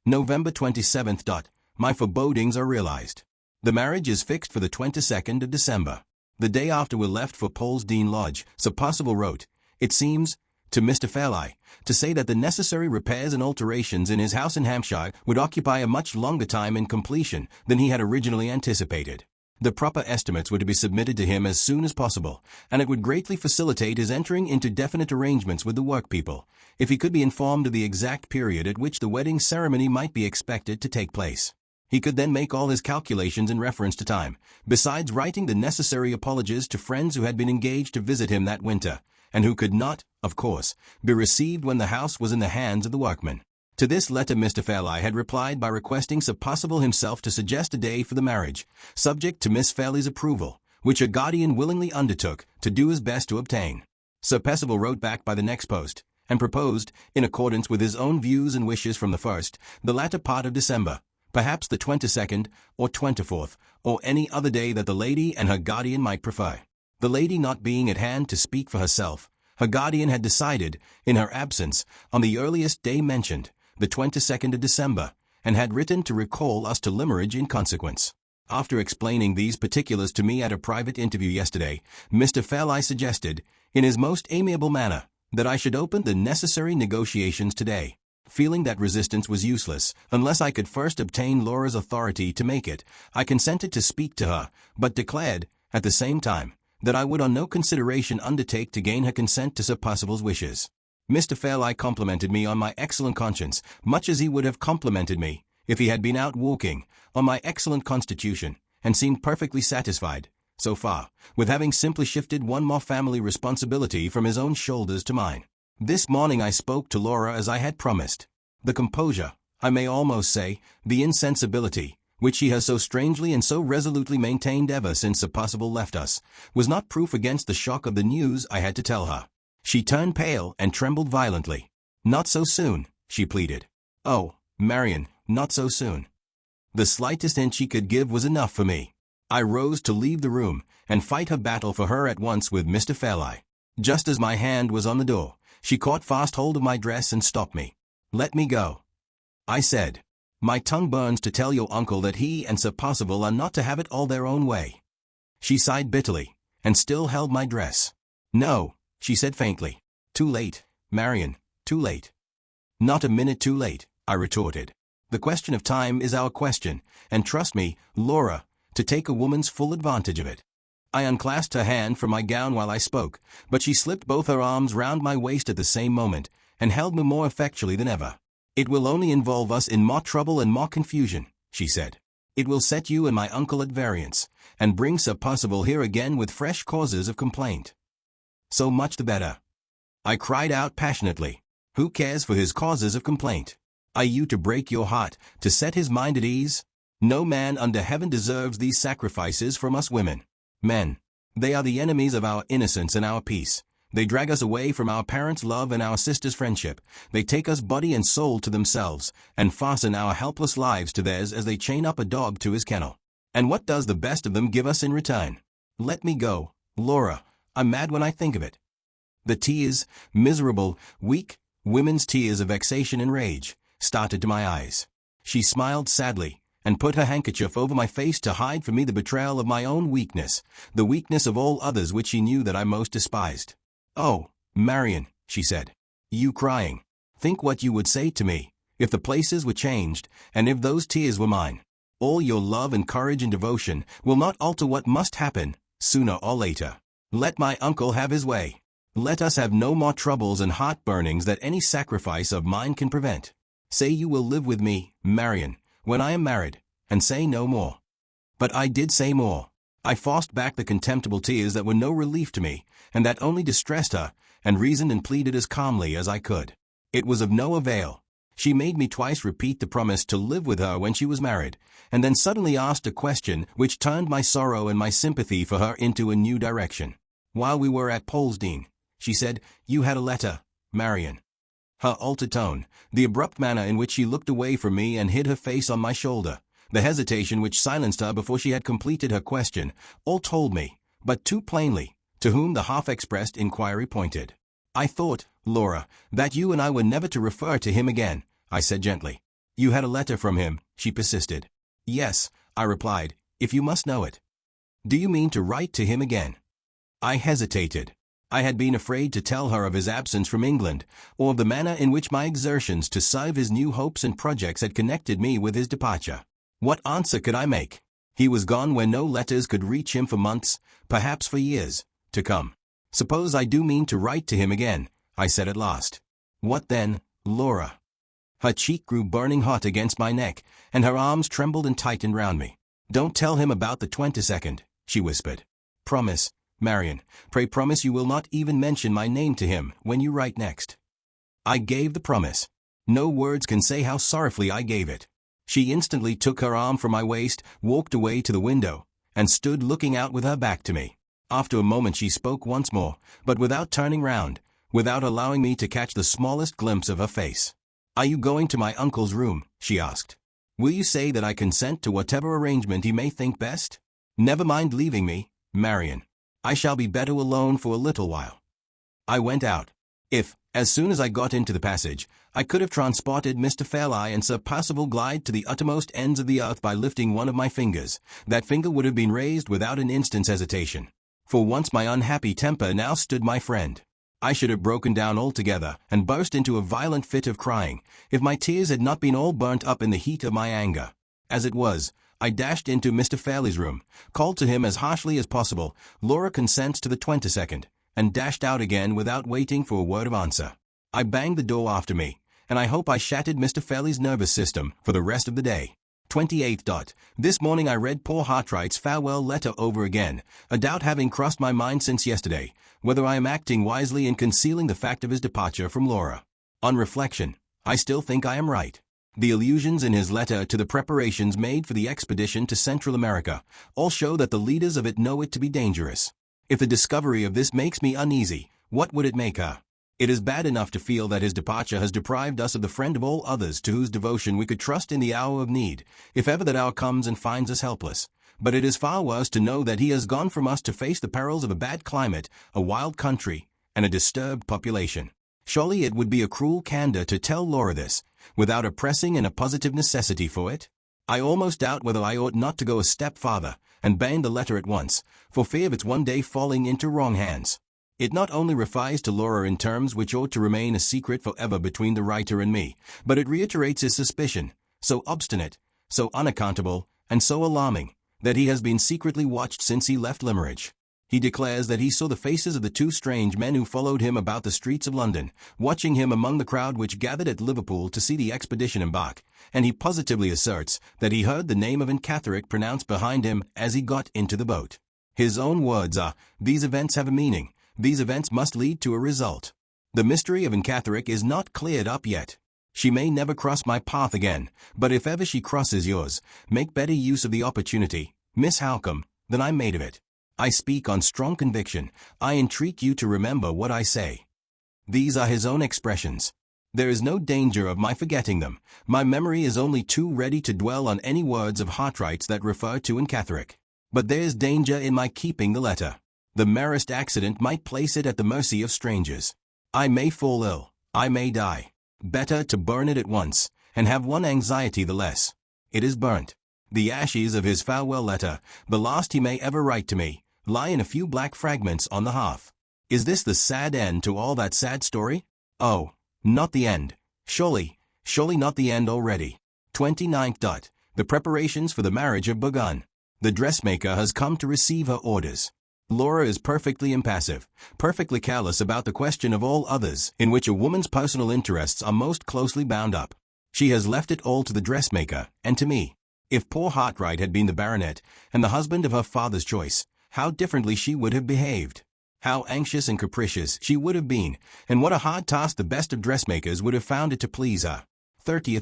A: November 27th. My forebodings are realized. The marriage is fixed for the 22nd of December. The day after we left for Polesdean Lodge, Sir Percival wrote, it seems, to Mr. Fairlie, to say that the necessary repairs and alterations in his house in Hampshire would occupy a much longer time in completion than he had originally anticipated. The proper estimates were to be submitted to him as soon as possible, and it would greatly facilitate his entering into definite arrangements with the workpeople, if he could be informed of the exact period at which the wedding ceremony might be expected to take place. He could then make all his calculations in reference to time, besides writing the necessary apologies to friends who had been engaged to visit him that winter, and who could not, of course, be received when the house was in the hands of the workmen. To this letter Mr. Fairlie had replied by requesting Sir Percival himself to suggest a day for the marriage, subject to Miss Fairlie's approval, which her guardian willingly undertook to do his best to obtain. Sir Percival wrote back by the next post, and proposed, in accordance with his own views and wishes from the first, the latter part of December, perhaps the 22nd or 24th, or any other day that the lady and her guardian might prefer. The lady not being at hand to speak for herself, Her guardian had decided, in her absence, on the earliest day mentioned, the 22nd of December, and had written to recall us to Limmeridge in consequence. After explaining these particulars to me at a private interview yesterday, Mr. Fairlie suggested, in his most amiable manner, that I should open the necessary negotiations today. Feeling that resistance was useless, unless I could first obtain Laura's authority to make it, I consented to speak to her, but declared, at the same time, that I would on no consideration undertake to gain her consent to Sir Percival's wishes. Mr. Fairlie complimented me on my excellent conscience, much as he would have complimented me, if he had been out walking, on my excellent constitution, and seemed perfectly satisfied, so far, with having simply shifted one more family responsibility from his own shoulders to mine. This morning I spoke to Laura as I had promised. The composure, I may almost say, the insensibility, which she has so strangely and so resolutely maintained ever since Sir Percival left us, was not proof against the shock of the news I had to tell her. She turned pale and trembled violently. "Not so soon," she pleaded. "Oh, Marian, not so soon." The slightest hint she could give was enough for me. I rose to leave the room and fight her battle for her at once with Mr. Fairlie. Just as my hand was on the door, she caught fast hold of my dress and stopped me. "Let me go," I said. "My tongue burns to tell your uncle that he and Sir Percival are not to have it all their own way." She sighed bitterly, and still held my dress. "No," she said faintly. "Too late, Marian, too late." "Not a minute too late," I retorted. "The question of time is our question, and trust me, Laura, to take a woman's full advantage of it." I unclasped her hand from my gown while I spoke, but she slipped both her arms round my waist at the same moment, and held me more effectually than ever. "It will only involve us in more trouble and more confusion," she said. "It will set you and my uncle at variance, and bring Sir Percival here again with fresh causes of complaint." "So much the better," I cried out passionately. "Who cares for his causes of complaint? Are you to break your heart, to set his mind at ease? No man under heaven deserves these sacrifices from us women. Men, they are the enemies of our innocence and our peace. They drag us away from our parents' love and our sisters' friendship. They take us body and soul to themselves, and fasten our helpless lives to theirs as they chain up a dog to his kennel. And what does the best of them give us in return? Let me go, Laura. I'm mad when I think of it." The tears, miserable, weak, women's tears of vexation and rage, started to my eyes. She smiled sadly, and put her handkerchief over my face to hide from me the betrayal of my own weakness, the weakness of all others which she knew that I most despised. "Oh, Marian," she said, "you crying. Think what you would say to me, if the places were changed, and if those tears were mine. All your love and courage and devotion will not alter what must happen, sooner or later. Let my uncle have his way. Let us have no more troubles and heart-burnings that any sacrifice of mine can prevent. Say you will live with me, Marian, when I am married, and say no more." But I did say more. I forced back the contemptible tears that were no relief to me, and that only distressed her, and reasoned and pleaded as calmly as I could. It was of no avail. She made me twice repeat the promise to live with her when she was married, and then suddenly asked a question which turned my sorrow and my sympathy for her into a new direction. While we were at Polesdean, she said, "You had a letter, Marian." Her altered tone, the abrupt manner in which she looked away from me and hid her face on my shoulder, the hesitation which silenced her before she had completed her question, all told me, but too plainly, to whom the half-expressed inquiry pointed. "I thought, Laura, that you and I were never to refer to him again," I said gently. "You had a letter from him," she persisted. "Yes," I replied, "if you must know it." "Do you mean to write to him again?" I hesitated. I had been afraid to tell her of his absence from England, or of the manner in which my exertions to serve his new hopes and projects had connected me with his departure. What answer could I make? He was gone where no letters could reach him for months, perhaps for years, to come. "Suppose I do mean to write to him again," I said at last. "What then, Laura?" Her cheek grew burning hot against my neck, and her arms trembled and tightened round me. "Don't tell him about the 22nd, she whispered. "Promise, Marian, pray promise you will not even mention my name to him when you write next." I gave the promise. No words can say how sorrowfully I gave it. She instantly took her arm from my waist, walked away to the window, and stood looking out with her back to me. After a moment she spoke once more, but without turning round, without allowing me to catch the smallest glimpse of her face. "Are you going to my uncle's room?" she asked. "Will you say that I consent to whatever arrangement he may think best? Never mind leaving me, Marian. I shall be better alone for a little while." I went out. If, as soon as I got into the passage, I could have transported Mr. Fairlie and Sir Percival Glyde to the uttermost ends of the earth by lifting one of my fingers, that finger would have been raised without an instant's hesitation. For once my unhappy temper now stood my friend. I should have broken down altogether and burst into a violent fit of crying, if my tears had not been all burnt up in the heat of my anger. As it was, I dashed into Mr. Fairlie's room, called to him as harshly as possible, "Laura consents to the 22nd," and dashed out again without waiting for a word of answer. I banged the door after me, and I hope I shattered Mr. Fairlie's nervous system for the rest of the day. 28. This morning I read poor Hartright's farewell letter over again, a doubt having crossed my mind since yesterday, whether I am acting wisely in concealing the fact of his departure from Laura. On reflection, I still think I am right. The allusions in his letter to the preparations made for the expedition to Central America all show that the leaders of it know it to be dangerous. If the discovery of this makes me uneasy, what would it make her? It is bad enough to feel that his departure has deprived us of the friend of all others to whose devotion we could trust in the hour of need, if ever that hour comes and finds us helpless. But it is far worse to know that he has gone from us to face the perils of a bad climate, a wild country, and a disturbed population. Surely it would be a cruel candor to tell Laura this, without a pressing and a positive necessity for it. I almost doubt whether I ought not to go a step farther, and ban the letter at once, for fear of its one day falling into wrong hands. It not only refers to Laura in terms which ought to remain a secret forever between the writer and me, but it reiterates his suspicion, so obstinate, so unaccountable, and so alarming, that he has been secretly watched since he left Limmeridge. He declares that he saw the faces of the two strange men who followed him about the streets of London, watching him among the crowd which gathered at Liverpool to see the expedition embark, and he positively asserts that he heard the name of Incatherick pronounced behind him as he got into the boat. His own words are, "These events have a meaning. These events must lead to a result." The mystery of Incatherick is not cleared up yet. She may never cross my path again, but if ever she crosses yours, make better use of the opportunity, Miss Halcombe, than I made of it. I speak on strong conviction. I entreat you to remember what I say. These are his own expressions. There is no danger of my forgetting them. My memory is only too ready to dwell on any words of Hartright's that refer to Incatherick. But there is danger in my keeping the letter. The merest accident might place it at the mercy of strangers. I may fall ill. I may die. Better to burn it at once, and have one anxiety the less. It is burnt. The ashes of his farewell letter, the last he may ever write to me, lie in a few black fragments on the hearth. Is this the sad end to all that sad story? Oh, not the end. Surely not the end already. 29. The preparations for the marriage have begun. The dressmaker has come to receive her orders. Laura is perfectly impassive, perfectly callous about the question of all others in which a woman's personal interests are most closely bound up. She has left it all to the dressmaker, and to me. If poor Hartright had been the baronet, and the husband of her father's choice, how differently she would have behaved. How anxious and capricious she would have been, and what a hard task the best of dressmakers would have found it to please her. 30.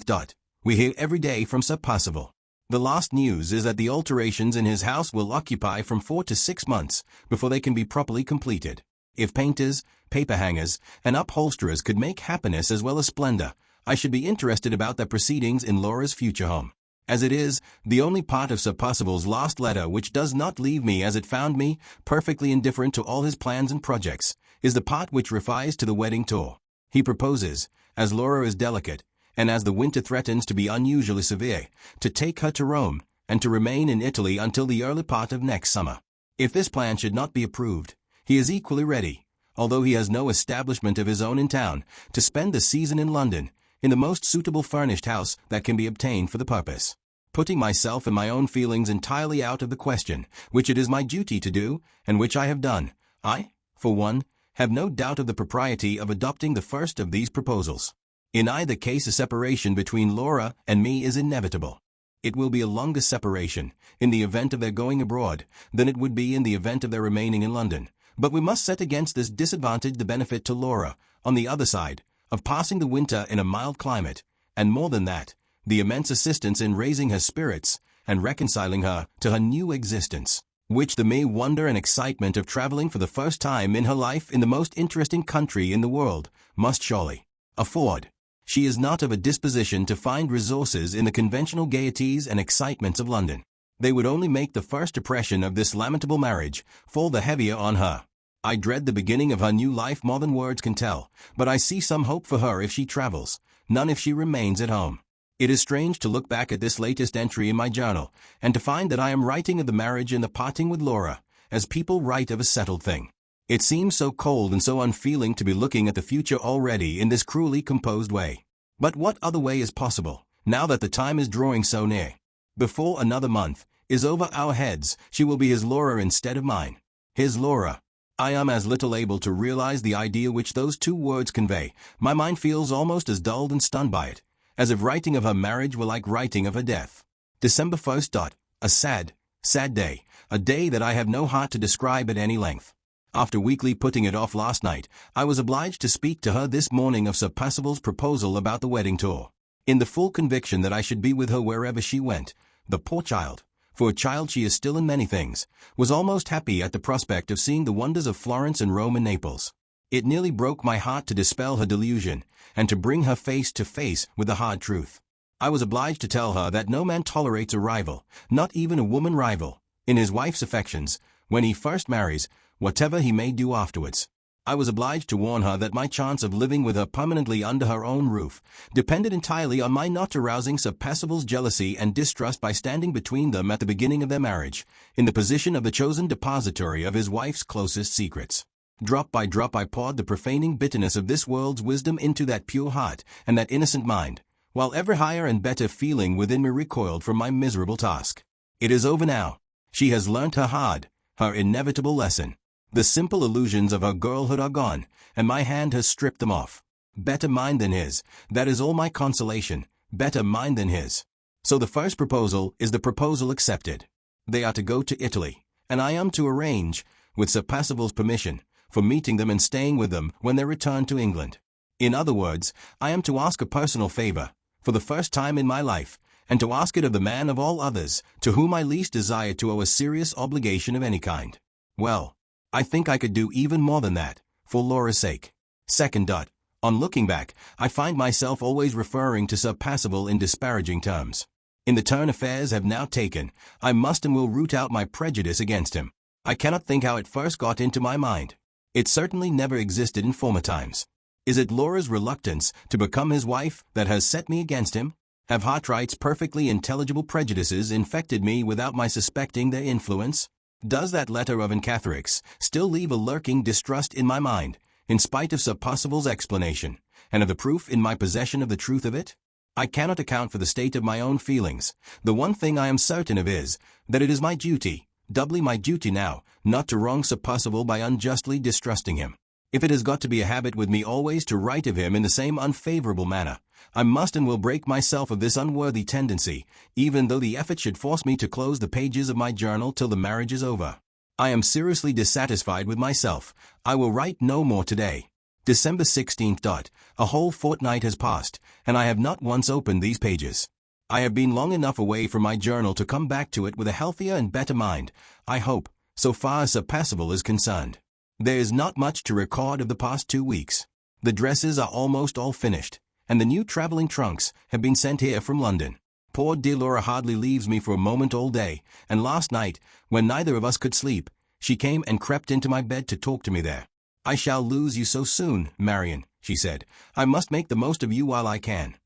A: We hear every day from Sir Percival. The last news is that the alterations in his house will occupy from 4 to 6 months before they can be properly completed. If painters, paper-hangers, and upholsterers could make happiness as well as splendor, I should be interested about their proceedings in Laura's future home. As it is, the only part of Sir Percival's last letter which does not leave me as it found me, perfectly indifferent to all his plans and projects, is the part which refers to the wedding tour. He proposes, as Laura is delicate, and as the winter threatens to be unusually severe, to take her to Rome, and to remain in Italy until the early part of next summer. If this plan should not be approved, he is equally ready, although he has no establishment of his own in town, to spend the season in London, in the most suitable furnished house that can be obtained for the purpose. Putting myself and my own feelings entirely out of the question, which it is my duty to do, and which I have done, I, for one, have no doubt of the propriety of adopting the first of these proposals. In either case a separation between Laura and me is inevitable. It will be a longer separation, in the event of their going abroad, than it would be in the event of their remaining in London. But we must set against this disadvantage the benefit to Laura, on the other side, of passing the winter in a mild climate, and more than that, the immense assistance in raising her spirits, and reconciling her to her new existence, which the mere wonder and excitement of traveling for the first time in her life in the most interesting country in the world, must surely afford. She is not of a disposition to find resources in the conventional gaieties and excitements of London. They would only make the first oppression of this lamentable marriage fall the heavier on her. I dread the beginning of her new life more than words can tell, but I see some hope for her if she travels, none if she remains at home. It is strange to look back at this latest entry in my journal, and to find that I am writing of the marriage and the parting with Laura, as people write of a settled thing. It seems so cold and so unfeeling to be looking at the future already in this cruelly composed way. But what other way is possible, now that the time is drawing so near? Before another month is over our heads, she will be his Laura instead of mine. His Laura. I am as little able to realize the idea which those two words convey. My mind feels almost as dulled and stunned by it, as if writing of her marriage were like writing of her death. December 1st. A sad, sad day, a day that I have no heart to describe at any length. After weakly putting it off last night, I was obliged to speak to her this morning of Sir Percival's proposal about the wedding tour, in the full conviction that I should be with her wherever she went. The poor child, for a child she is still in many things, was almost happy at the prospect of seeing the wonders of Florence and Rome and Naples. It nearly broke my heart to dispel her delusion, and to bring her face to face with the hard truth. I was obliged to tell her that no man tolerates a rival, not even a woman rival, in his wife's affections, when he first marries, whatever he may do afterwards. I was obliged to warn her that my chance of living with her permanently under her own roof depended entirely on my not arousing Sir Percival's jealousy and distrust by standing between them at the beginning of their marriage, in the position of the chosen depository of his wife's closest secrets. Drop by drop I poured the profaning bitterness of this world's wisdom into that pure heart and that innocent mind, while ever higher and better feeling within me recoiled from my miserable task. It is over now. She has learnt her inevitable lesson. The simple illusions of her girlhood are gone, and my hand has stripped them off. Better mine than his, that is all my consolation, better mine than his. So the first proposal is the proposal accepted. They are to go to Italy, and I am to arrange, with Sir Percival's permission, for meeting them and staying with them when they return to England. In other words, I am to ask a personal favor, for the first time in my life, and to ask it of the man of all others, to whom I least desire to owe a serious obligation of any kind. Well, I think I could do even more than that, for Laura's sake. Second. On looking back, I find myself always referring to Sir Percival in disparaging terms. In the turn affairs have now taken, I must and will root out my prejudice against him. I cannot think how it first got into my mind. It certainly never existed in former times. Is it Laura's reluctance to become his wife that has set me against him? Have Hartright's perfectly intelligible prejudices infected me without my suspecting their influence? Does that letter of Catheric's still leave a lurking distrust in my mind, in spite of Sir Percival's explanation, and of the proof in my possession of the truth of it? I cannot account for the state of my own feelings. The one thing I am certain of is, that it is my duty, doubly my duty now, not to wrong Sir Percival by unjustly distrusting him. If it has got to be a habit with me always to write of him in the same unfavorable manner, I must and will break myself of this unworthy tendency, even though the effort should force me to close the pages of my journal till the marriage is over. I am seriously dissatisfied with myself. I will write no more today. December 16th. A whole fortnight has passed, and I have not once opened these pages. I have been long enough away from my journal to come back to it with a healthier and better mind, I hope, so far as Sir Percival is concerned. There is not much to record of the past 2 weeks. The dresses are almost all finished, and the new traveling trunks have been sent here from London. Poor dear Laura hardly leaves me for a moment all day, and last night, when neither of us could sleep, she came and crept into my bed to talk to me there. I shall lose you so soon, Marian, she said. I must make the most of you while I can.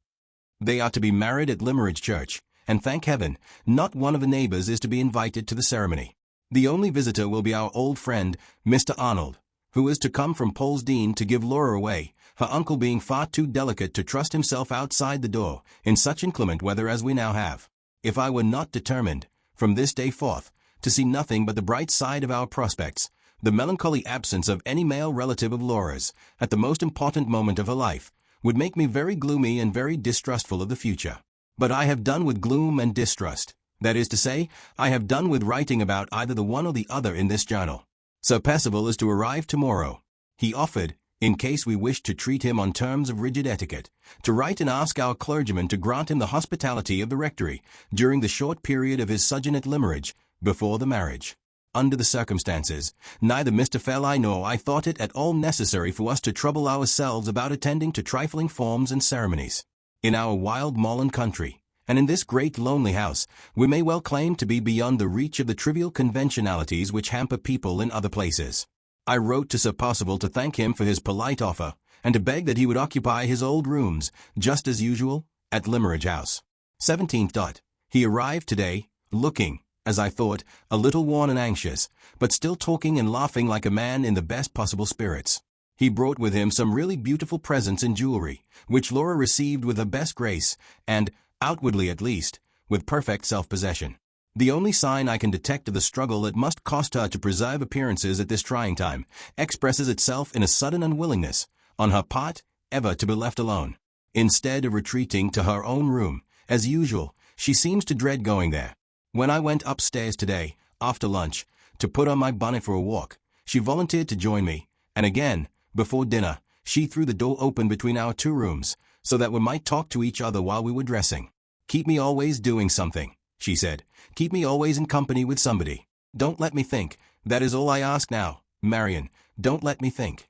A: They are to be married at Limmeridge Church, and thank heaven, not one of the neighbors is to be invited to the ceremony. The only visitor will be our old friend, Mr. Arnold, who is to come from Polesdean to give Laura away, her uncle being far too delicate to trust himself outside the door, in such inclement weather as we now have. If I were not determined, from this day forth, to see nothing but the bright side of our prospects, the melancholy absence of any male relative of Laura's, at the most important moment of her life, would make me very gloomy and very distrustful of the future. But I have done with gloom and distrust. That is to say, I have done with writing about either the one or the other in this journal. Sir Percival is to arrive tomorrow. He offered, in case we wished to treat him on terms of rigid etiquette, to write and ask our clergyman to grant him the hospitality of the rectory during the short period of his sojourn at Limmeridge, before the marriage. Under the circumstances, neither Mr. Felleye nor I thought it at all necessary for us to trouble ourselves about attending to trifling forms and ceremonies. In our wild moorland country, and in this great lonely house, we may well claim to be beyond the reach of the trivial conventionalities which hamper people in other places. I wrote to Sir Percival to thank him for his polite offer, and to beg that he would occupy his old rooms, just as usual, at Limmeridge House. 17th. He arrived today, looking, as I thought, a little worn and anxious, but still talking and laughing like a man in the best possible spirits. He brought with him some really beautiful presents and jewelry, which Laura received with her best grace, and, outwardly at least, with perfect self-possession. The only sign I can detect of the struggle it must cost her to preserve appearances at this trying time expresses itself in a sudden unwillingness, on her part, ever to be left alone. Instead of retreating to her own room, as usual, she seems to dread going there. When I went upstairs today, after lunch, to put on my bonnet for a walk, she volunteered to join me, and again, before dinner, she threw the door open between our two rooms, so that we might talk to each other while we were dressing. "Keep me always doing something," she said. "Keep me always in company with somebody. Don't let me think. That is all I ask now, Marian. Don't let me think."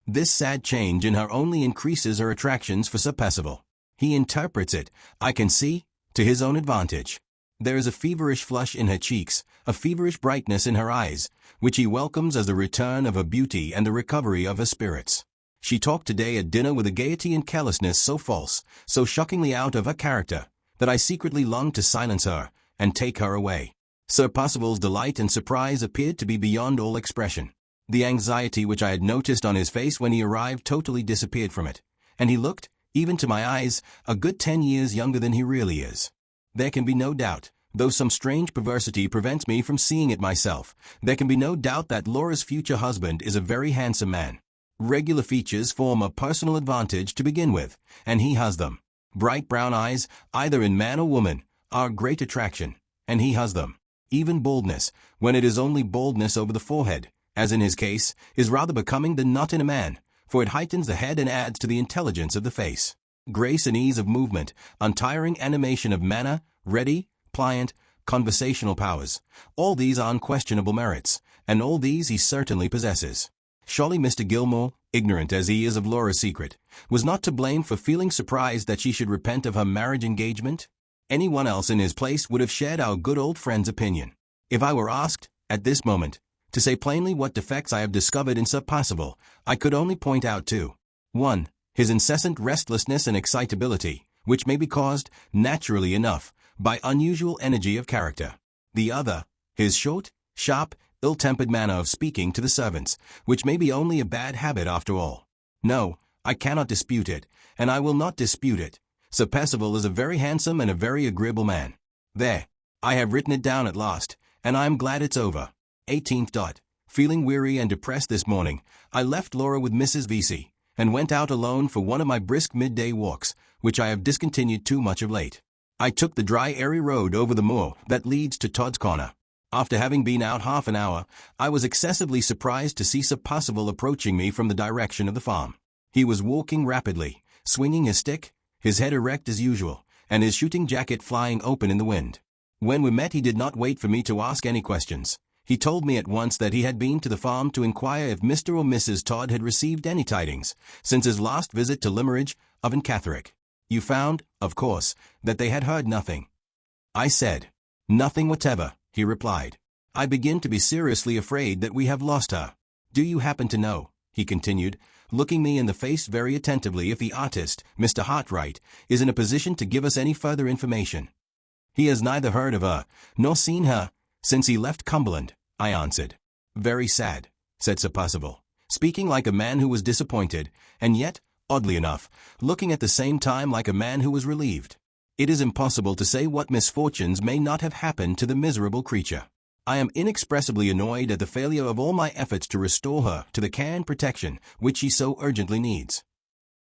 A: This sad change in her only increases her attractions for Sir Percival. He interprets it, I can see, to his own advantage. There is a feverish flush in her cheeks, a feverish brightness in her eyes, which he welcomes as the return of her beauty and the recovery of her spirits. She talked today at dinner with a gaiety and carelessness so false, so shockingly out of her character, that I secretly longed to silence her and take her away. Sir Percival's delight and surprise appeared to be beyond all expression. The anxiety which I had noticed on his face when he arrived totally disappeared from it, and he looked, even to my eyes, a good 10 years younger than he really is. There can be no doubt, though some strange perversity prevents me from seeing it myself, there can be no doubt that Laura's future husband is a very handsome man. Regular features form a personal advantage to begin with, and he has them. Bright brown eyes, either in man or woman, are a great attraction, and he has them. Even baldness, when it is only baldness over the forehead, as in his case, is rather becoming than not in a man, for it heightens the head and adds to the intelligence of the face. Grace and ease of movement, untiring animation of manner, ready, pliant, conversational powers, all these are unquestionable merits, and all these he certainly possesses. Surely Mr. Gilmore, ignorant as he is of Laura's secret, was not to blame for feeling surprised that she should repent of her marriage engagement? Anyone else in his place would have shared our good old friend's opinion. If I were asked, at this moment, to say plainly what defects I have discovered in Sir Percival, I could only point out two. 1. His incessant restlessness and excitability, which may be caused, naturally enough, by unusual energy of character. The other, his short, sharp, ill-tempered manner of speaking to the servants, which may be only a bad habit after all. No, I cannot dispute it, and I will not dispute it. Sir Percival is a very handsome and a very agreeable man. There, I have written it down at last, and I am glad it's over. 18th. Feeling weary and depressed this morning, I left Laura with Mrs. Vesey, and went out alone for one of my brisk midday walks, which I have discontinued too much of late. I took the dry airy road over the moor that leads to Todd's Corner. After having been out half an hour, I was excessively surprised to see Sir Percival approaching me from the direction of the farm. He was walking rapidly, swinging his stick, his head erect as usual, and his shooting jacket flying open in the wind. When we met he did not wait for me to ask any questions. He told me at once that he had been to the farm to inquire if Mr. or Mrs. Todd had received any tidings, since his last visit to Limmeridge, of an Catholic. You found, of course, that they had heard nothing. I said. Nothing whatever, he replied. I begin to be seriously afraid that we have lost her. Do you happen to know, he continued, looking me in the face very attentively, if the artist, Mr. Hartright, is in a position to give us any further information? He has neither heard of her, nor seen her, since he left Cumberland, I answered. Very sad, said Sir Percival, speaking like a man who was disappointed, and yet, oddly enough, looking at the same time like a man who was relieved. It is impossible to say what misfortunes may not have happened to the miserable creature. I am inexpressibly annoyed at the failure of all my efforts to restore her to the care and protection which she so urgently needs.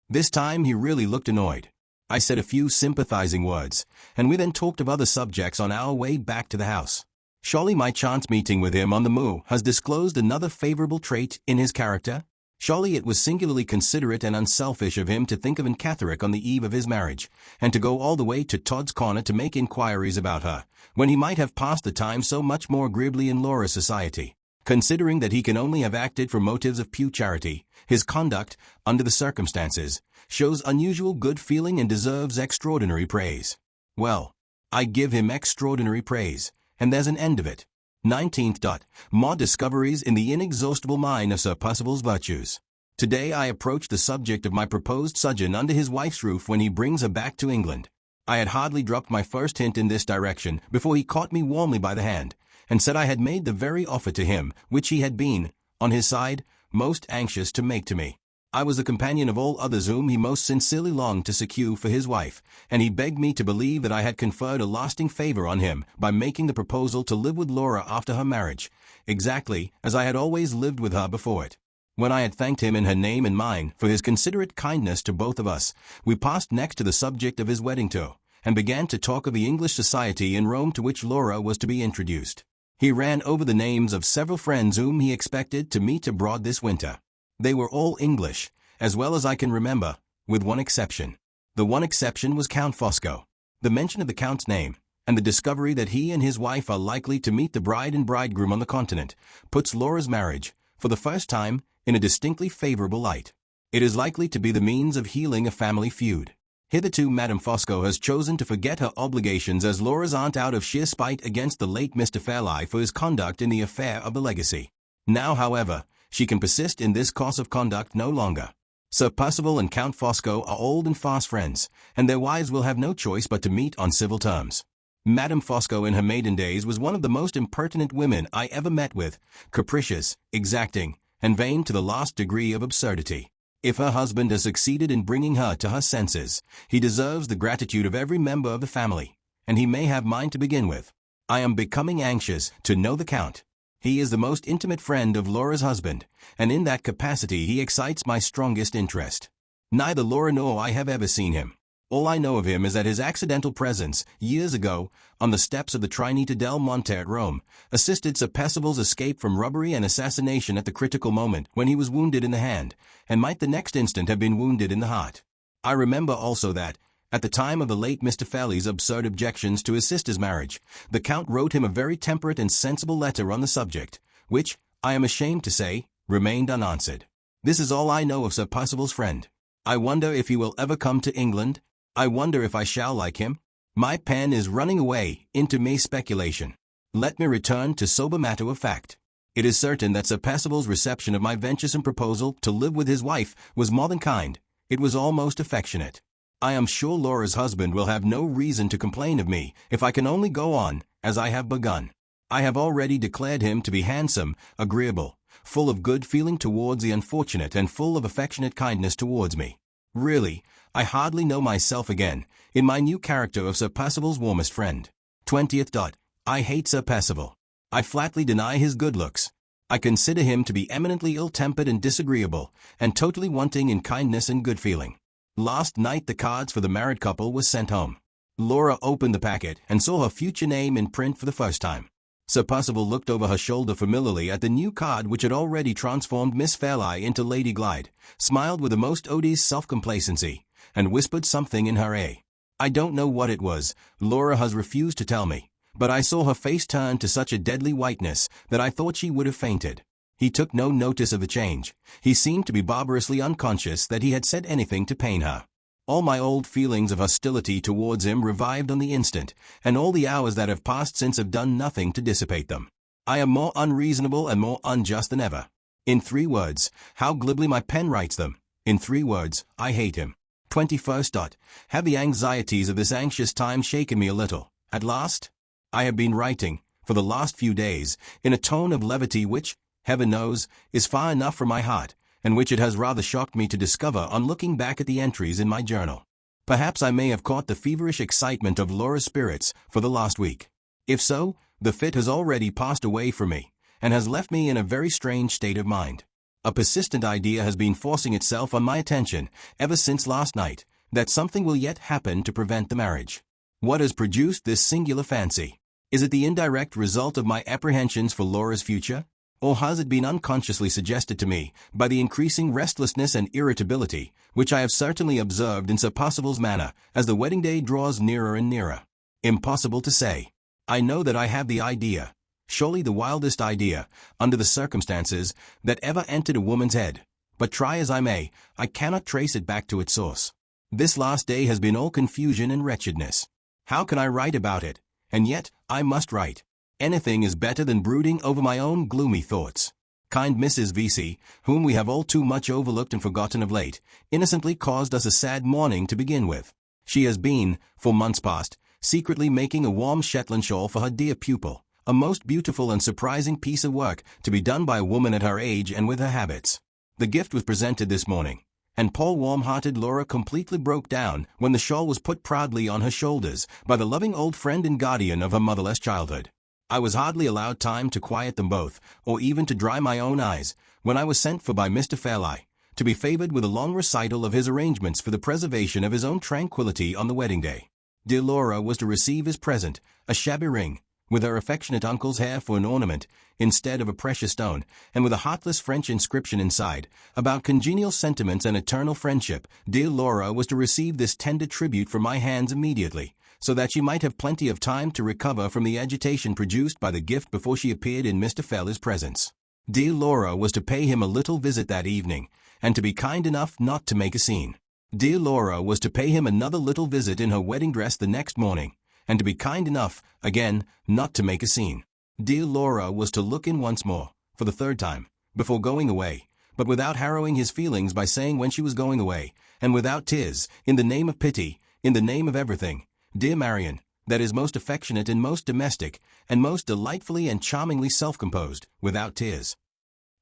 A: This time he really looked annoyed. I said a few sympathizing words, and we then talked of other subjects on our way back to the house. Surely my chance meeting with him on the moor has disclosed another favorable trait in his character? Surely it was singularly considerate and unselfish of him to think of an Catholic on the eve of his marriage, and to go all the way to Todd's Corner to make inquiries about her, when he might have passed the time so much more agreeably in Laura's society. Considering that he can only have acted for motives of pure charity, his conduct, under the circumstances, shows unusual good feeling and deserves extraordinary praise. Well, I give him extraordinary praise, and there's an end of it. 19th. More discoveries in the inexhaustible mine of Sir Percival's virtues. Today I approach the subject of my proposed sojourn under his wife's roof when he brings her back to England. I had hardly dropped my first hint in this direction before he caught me warmly by the hand, and said I had made the very offer to him which he had been, on his side, most anxious to make to me. I was the companion of all others whom he most sincerely longed to secure for his wife, and he begged me to believe that I had conferred a lasting favor on him by making the proposal to live with Laura after her marriage, exactly as I had always lived with her before it. When I had thanked him in her name and mine for his considerate kindness to both of us, we passed next to the subject of his wedding tour, and began to talk of the English society in Rome to which Laura was to be introduced. He ran over the names of several friends whom he expected to meet abroad this winter. They were all English, as well as I can remember, with one exception. The one exception was Count Fosco. The mention of the Count's name, and the discovery that he and his wife are likely to meet the bride and bridegroom on the continent, puts Laura's marriage, for the first time, in a distinctly favorable light. It is likely to be the means of healing a family feud. Hitherto Madame Fosco has chosen to forget her obligations as Laura's aunt out of sheer spite against the late Mr. Fairlie for his conduct in the affair of the legacy. Now, however, she can persist in this course of conduct no longer. Sir Percival and Count Fosco are old and fast friends, and their wives will have no choice but to meet on civil terms. Madame Fosco in her maiden days was one of the most impertinent women I ever met with, capricious, exacting, and vain to the last degree of absurdity. If her husband has succeeded in bringing her to her senses, he deserves the gratitude of every member of the family, and he may have mine to begin with. I am becoming anxious to know the Count. He is the most intimate friend of Laura's husband, and in that capacity he excites my strongest interest. Neither Laura nor I have ever seen him. All I know of him is that his accidental presence, years ago, on the steps of the Trinita del Monte at Rome, assisted Sir Percival's escape from robbery and assassination at the critical moment when he was wounded in the hand, and might the next instant have been wounded in the heart. I remember also that, at the time of the late Mr. Fairlie's absurd objections to his sister's marriage, the Count wrote him a very temperate and sensible letter on the subject, which, I am ashamed to say, remained unanswered. This is all I know of Sir Percival's friend. I wonder if he will ever come to England. I wonder if I shall like him. My pen is running away into mere speculation. Let me return to sober matter of fact. It is certain that Sir Percival's reception of my venturesome proposal to live with his wife was more than kind. It was almost affectionate. I am sure Laura's husband will have no reason to complain of me if I can only go on as I have begun. I have already declared him to be handsome, agreeable, full of good feeling towards the unfortunate and full of affectionate kindness towards me. Really, I hardly know myself again, in my new character of Sir Percival's warmest friend. 20th. I hate Sir Percival. I flatly deny his good looks. I consider him to be eminently ill-tempered and disagreeable, and totally wanting in kindness and good feeling. Last night the cards for the married couple were sent home. Laura opened the packet and saw her future name in print for the first time. Sir Percival looked over her shoulder familiarly at the new card which had already transformed Miss Fairlie into Lady Glyde, smiled with a most odious self-complacency, and whispered something in her ear. I don't know what it was, Laura has refused to tell me, but I saw her face turn to such a deadly whiteness that I thought she would have fainted. He took no notice of the change. He seemed to be barbarously unconscious that he had said anything to pain her. All my old feelings of hostility towards him revived on the instant, and all the hours that have passed since have done nothing to dissipate them. I am more unreasonable and more unjust than ever. In 3 words, how glibly my pen writes them. In 3 words, I hate him. 21st. Have the anxieties of this anxious time shaken me a little, at last? I have been writing, for the last few days, in a tone of levity which, heaven knows, is far enough from my heart, and which it has rather shocked me to discover on looking back at the entries in my journal. Perhaps I may have caught the feverish excitement of Laura's spirits for the last week. If so, the fit has already passed away from me, and has left me in a very strange state of mind. A persistent idea has been forcing itself on my attention, ever since last night, that something will yet happen to prevent the marriage. What has produced this singular fancy? Is it the indirect result of my apprehensions for Laura's future? Or has it been unconsciously suggested to me by the increasing restlessness and irritability which I have certainly observed in Sir Percival's manner as the wedding day draws nearer and nearer? Impossible to say. I know that I have the idea, surely the wildest idea, under the circumstances, that ever entered a woman's head, but try as I may, I cannot trace it back to its source. This last day has been all confusion and wretchedness. How can I write about it? And yet, I must write. Anything is better than brooding over my own gloomy thoughts. Kind Mrs. V.C., whom we have all too much overlooked and forgotten of late, innocently caused us a sad morning to begin with. She has been, for months past, secretly making a warm Shetland shawl for her dear pupil, a most beautiful and surprising piece of work to be done by a woman at her age and with her habits. The gift was presented this morning, and poor warm-hearted Laura completely broke down when the shawl was put proudly on her shoulders by the loving old friend and guardian of her motherless childhood. I was hardly allowed time to quiet them both, or even to dry my own eyes, when I was sent for by Mr. Fairlie, to be favored with a long recital of his arrangements for the preservation of his own tranquility on the wedding day. Dear Laura was to receive his present, a shabby ring, with her affectionate uncle's hair for an ornament, instead of a precious stone, and with a heartless French inscription inside, about congenial sentiments and eternal friendship. Dear Laura was to receive this tender tribute from my hands immediately, so that she might have plenty of time to recover from the agitation produced by the gift before she appeared in Mr. Fairlie's presence. Dear Laura was to pay him a little visit that evening, and to be kind enough not to make a scene. Dear Laura was to pay him another little visit in her wedding dress the next morning, and to be kind enough, again, not to make a scene. Dear Laura was to look in once more, for the third time, before going away, but without harrowing his feelings by saying when she was going away, and without tears, in the name of pity, in the name of everything. Dear Marian, that is most affectionate and most domestic, and most delightfully and charmingly self-composed, without tears.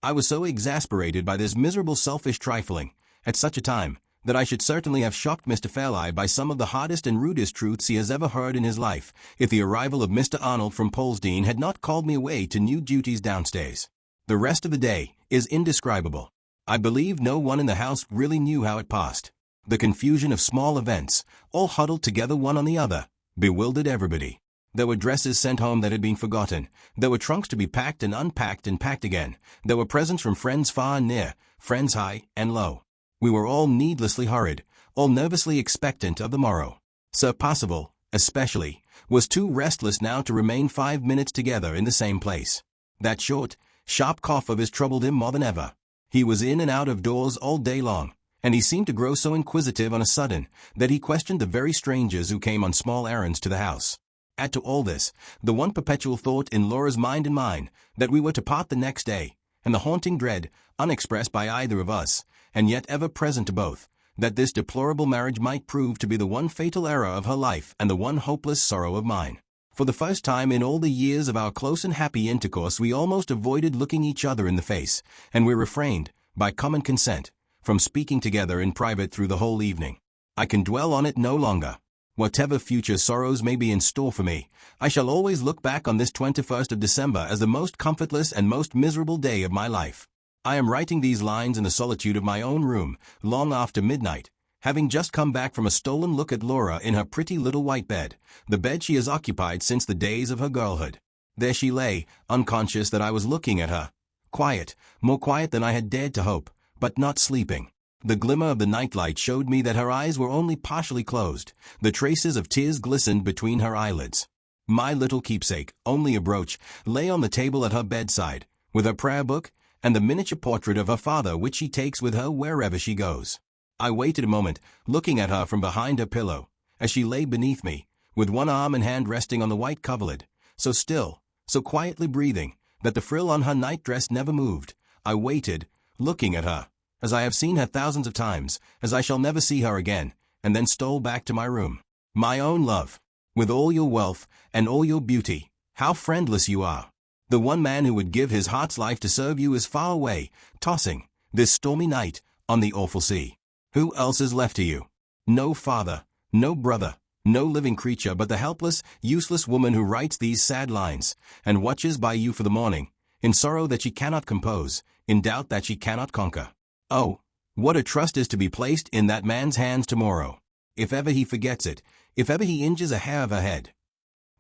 A: I was so exasperated by this miserable selfish trifling, at such a time, that I should certainly have shocked Mr. Fairlie by some of the hardest and rudest truths he has ever heard in his life, if the arrival of Mr. Arnold from Polesdean had not called me away to new duties downstairs. The rest of the day is indescribable. I believe no one in the house really knew how it passed. The confusion of small events, all huddled together one on the other, bewildered everybody. There were dresses sent home that had been forgotten. There were trunks to be packed and unpacked and packed again. There were presents from friends far and near, friends high and low. We were all needlessly hurried, all nervously expectant of the morrow. Sir Percival, especially, was too restless now to remain 5 minutes together in the same place. That short, sharp cough of his troubled him more than ever. He was in and out of doors all day long, and he seemed to grow so inquisitive on a sudden that he questioned the very strangers who came on small errands to the house. Add to all this, the one perpetual thought in Laura's mind and mine, that we were to part the next day, and the haunting dread, unexpressed by either of us, and yet ever present to both, that this deplorable marriage might prove to be the one fatal error of her life and the one hopeless sorrow of mine. For the first time in all the years of our close and happy intercourse we almost avoided looking each other in the face, and we refrained, by common consent, from speaking together in private through the whole evening. I can dwell on it no longer. Whatever future sorrows may be in store for me, I shall always look back on this 21st of December as the most comfortless and most miserable day of my life. I am writing these lines in the solitude of my own room, long after midnight, having just come back from a stolen look at Laura in her pretty little white bed, the bed she has occupied since the days of her girlhood. There she lay, unconscious that I was looking at her. Quiet, more quiet than I had dared to hope, but not sleeping. The glimmer of the nightlight showed me that her eyes were only partially closed. The traces of tears glistened between her eyelids. My little keepsake, only a brooch, lay on the table at her bedside, with her prayer book, and the miniature portrait of her father which she takes with her wherever she goes. I waited a moment, looking at her from behind her pillow, as she lay beneath me, with one arm and hand resting on the white coverlid, so still, so quietly breathing, that the frill on her night-dress never moved. I waited, looking at her, as I have seen her thousands of times, as I shall never see her again, and then stole back to my room. My own love, with all your wealth, and all your beauty, how friendless you are. The one man who would give his heart's life to serve you is far away, tossing, this stormy night, on the awful sea. Who else is left to you? No father, no brother, no living creature but the helpless, useless woman who writes these sad lines, and watches by you for the morning, in sorrow that she cannot compose, in doubt that she cannot conquer. Oh, what a trust is to be placed in that man's hands tomorrow, if ever he forgets it, if ever he injures a hair of her head.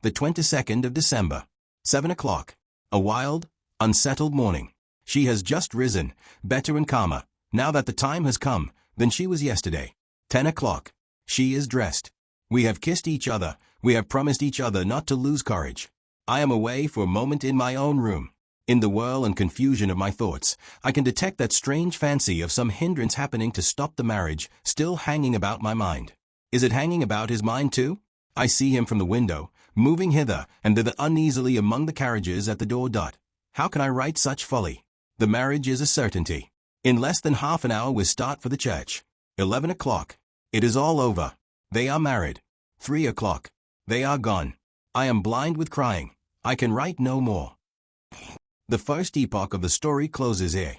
A: The 22nd of December, 7 o'clock. A wild, unsettled morning. She has just risen, better and calmer, now that the time has come, than she was yesterday. 10 o'clock. She is dressed. We have kissed each other, we have promised each other not to lose courage. I am away for a moment in my own room. In the whirl and confusion of my thoughts, I can detect that strange fancy of some hindrance happening to stop the marriage, still hanging about my mind. Is it hanging about his mind too? I see him from the window, moving hither and thither uneasily among the carriages at the door. How can I write such folly? The marriage is a certainty. In less than half an hour we start for the church. 11 o'clock. It is all over. They are married. 3 o'clock. They are gone. I am blind with crying. I can write no more. The first epoch of the story closes here.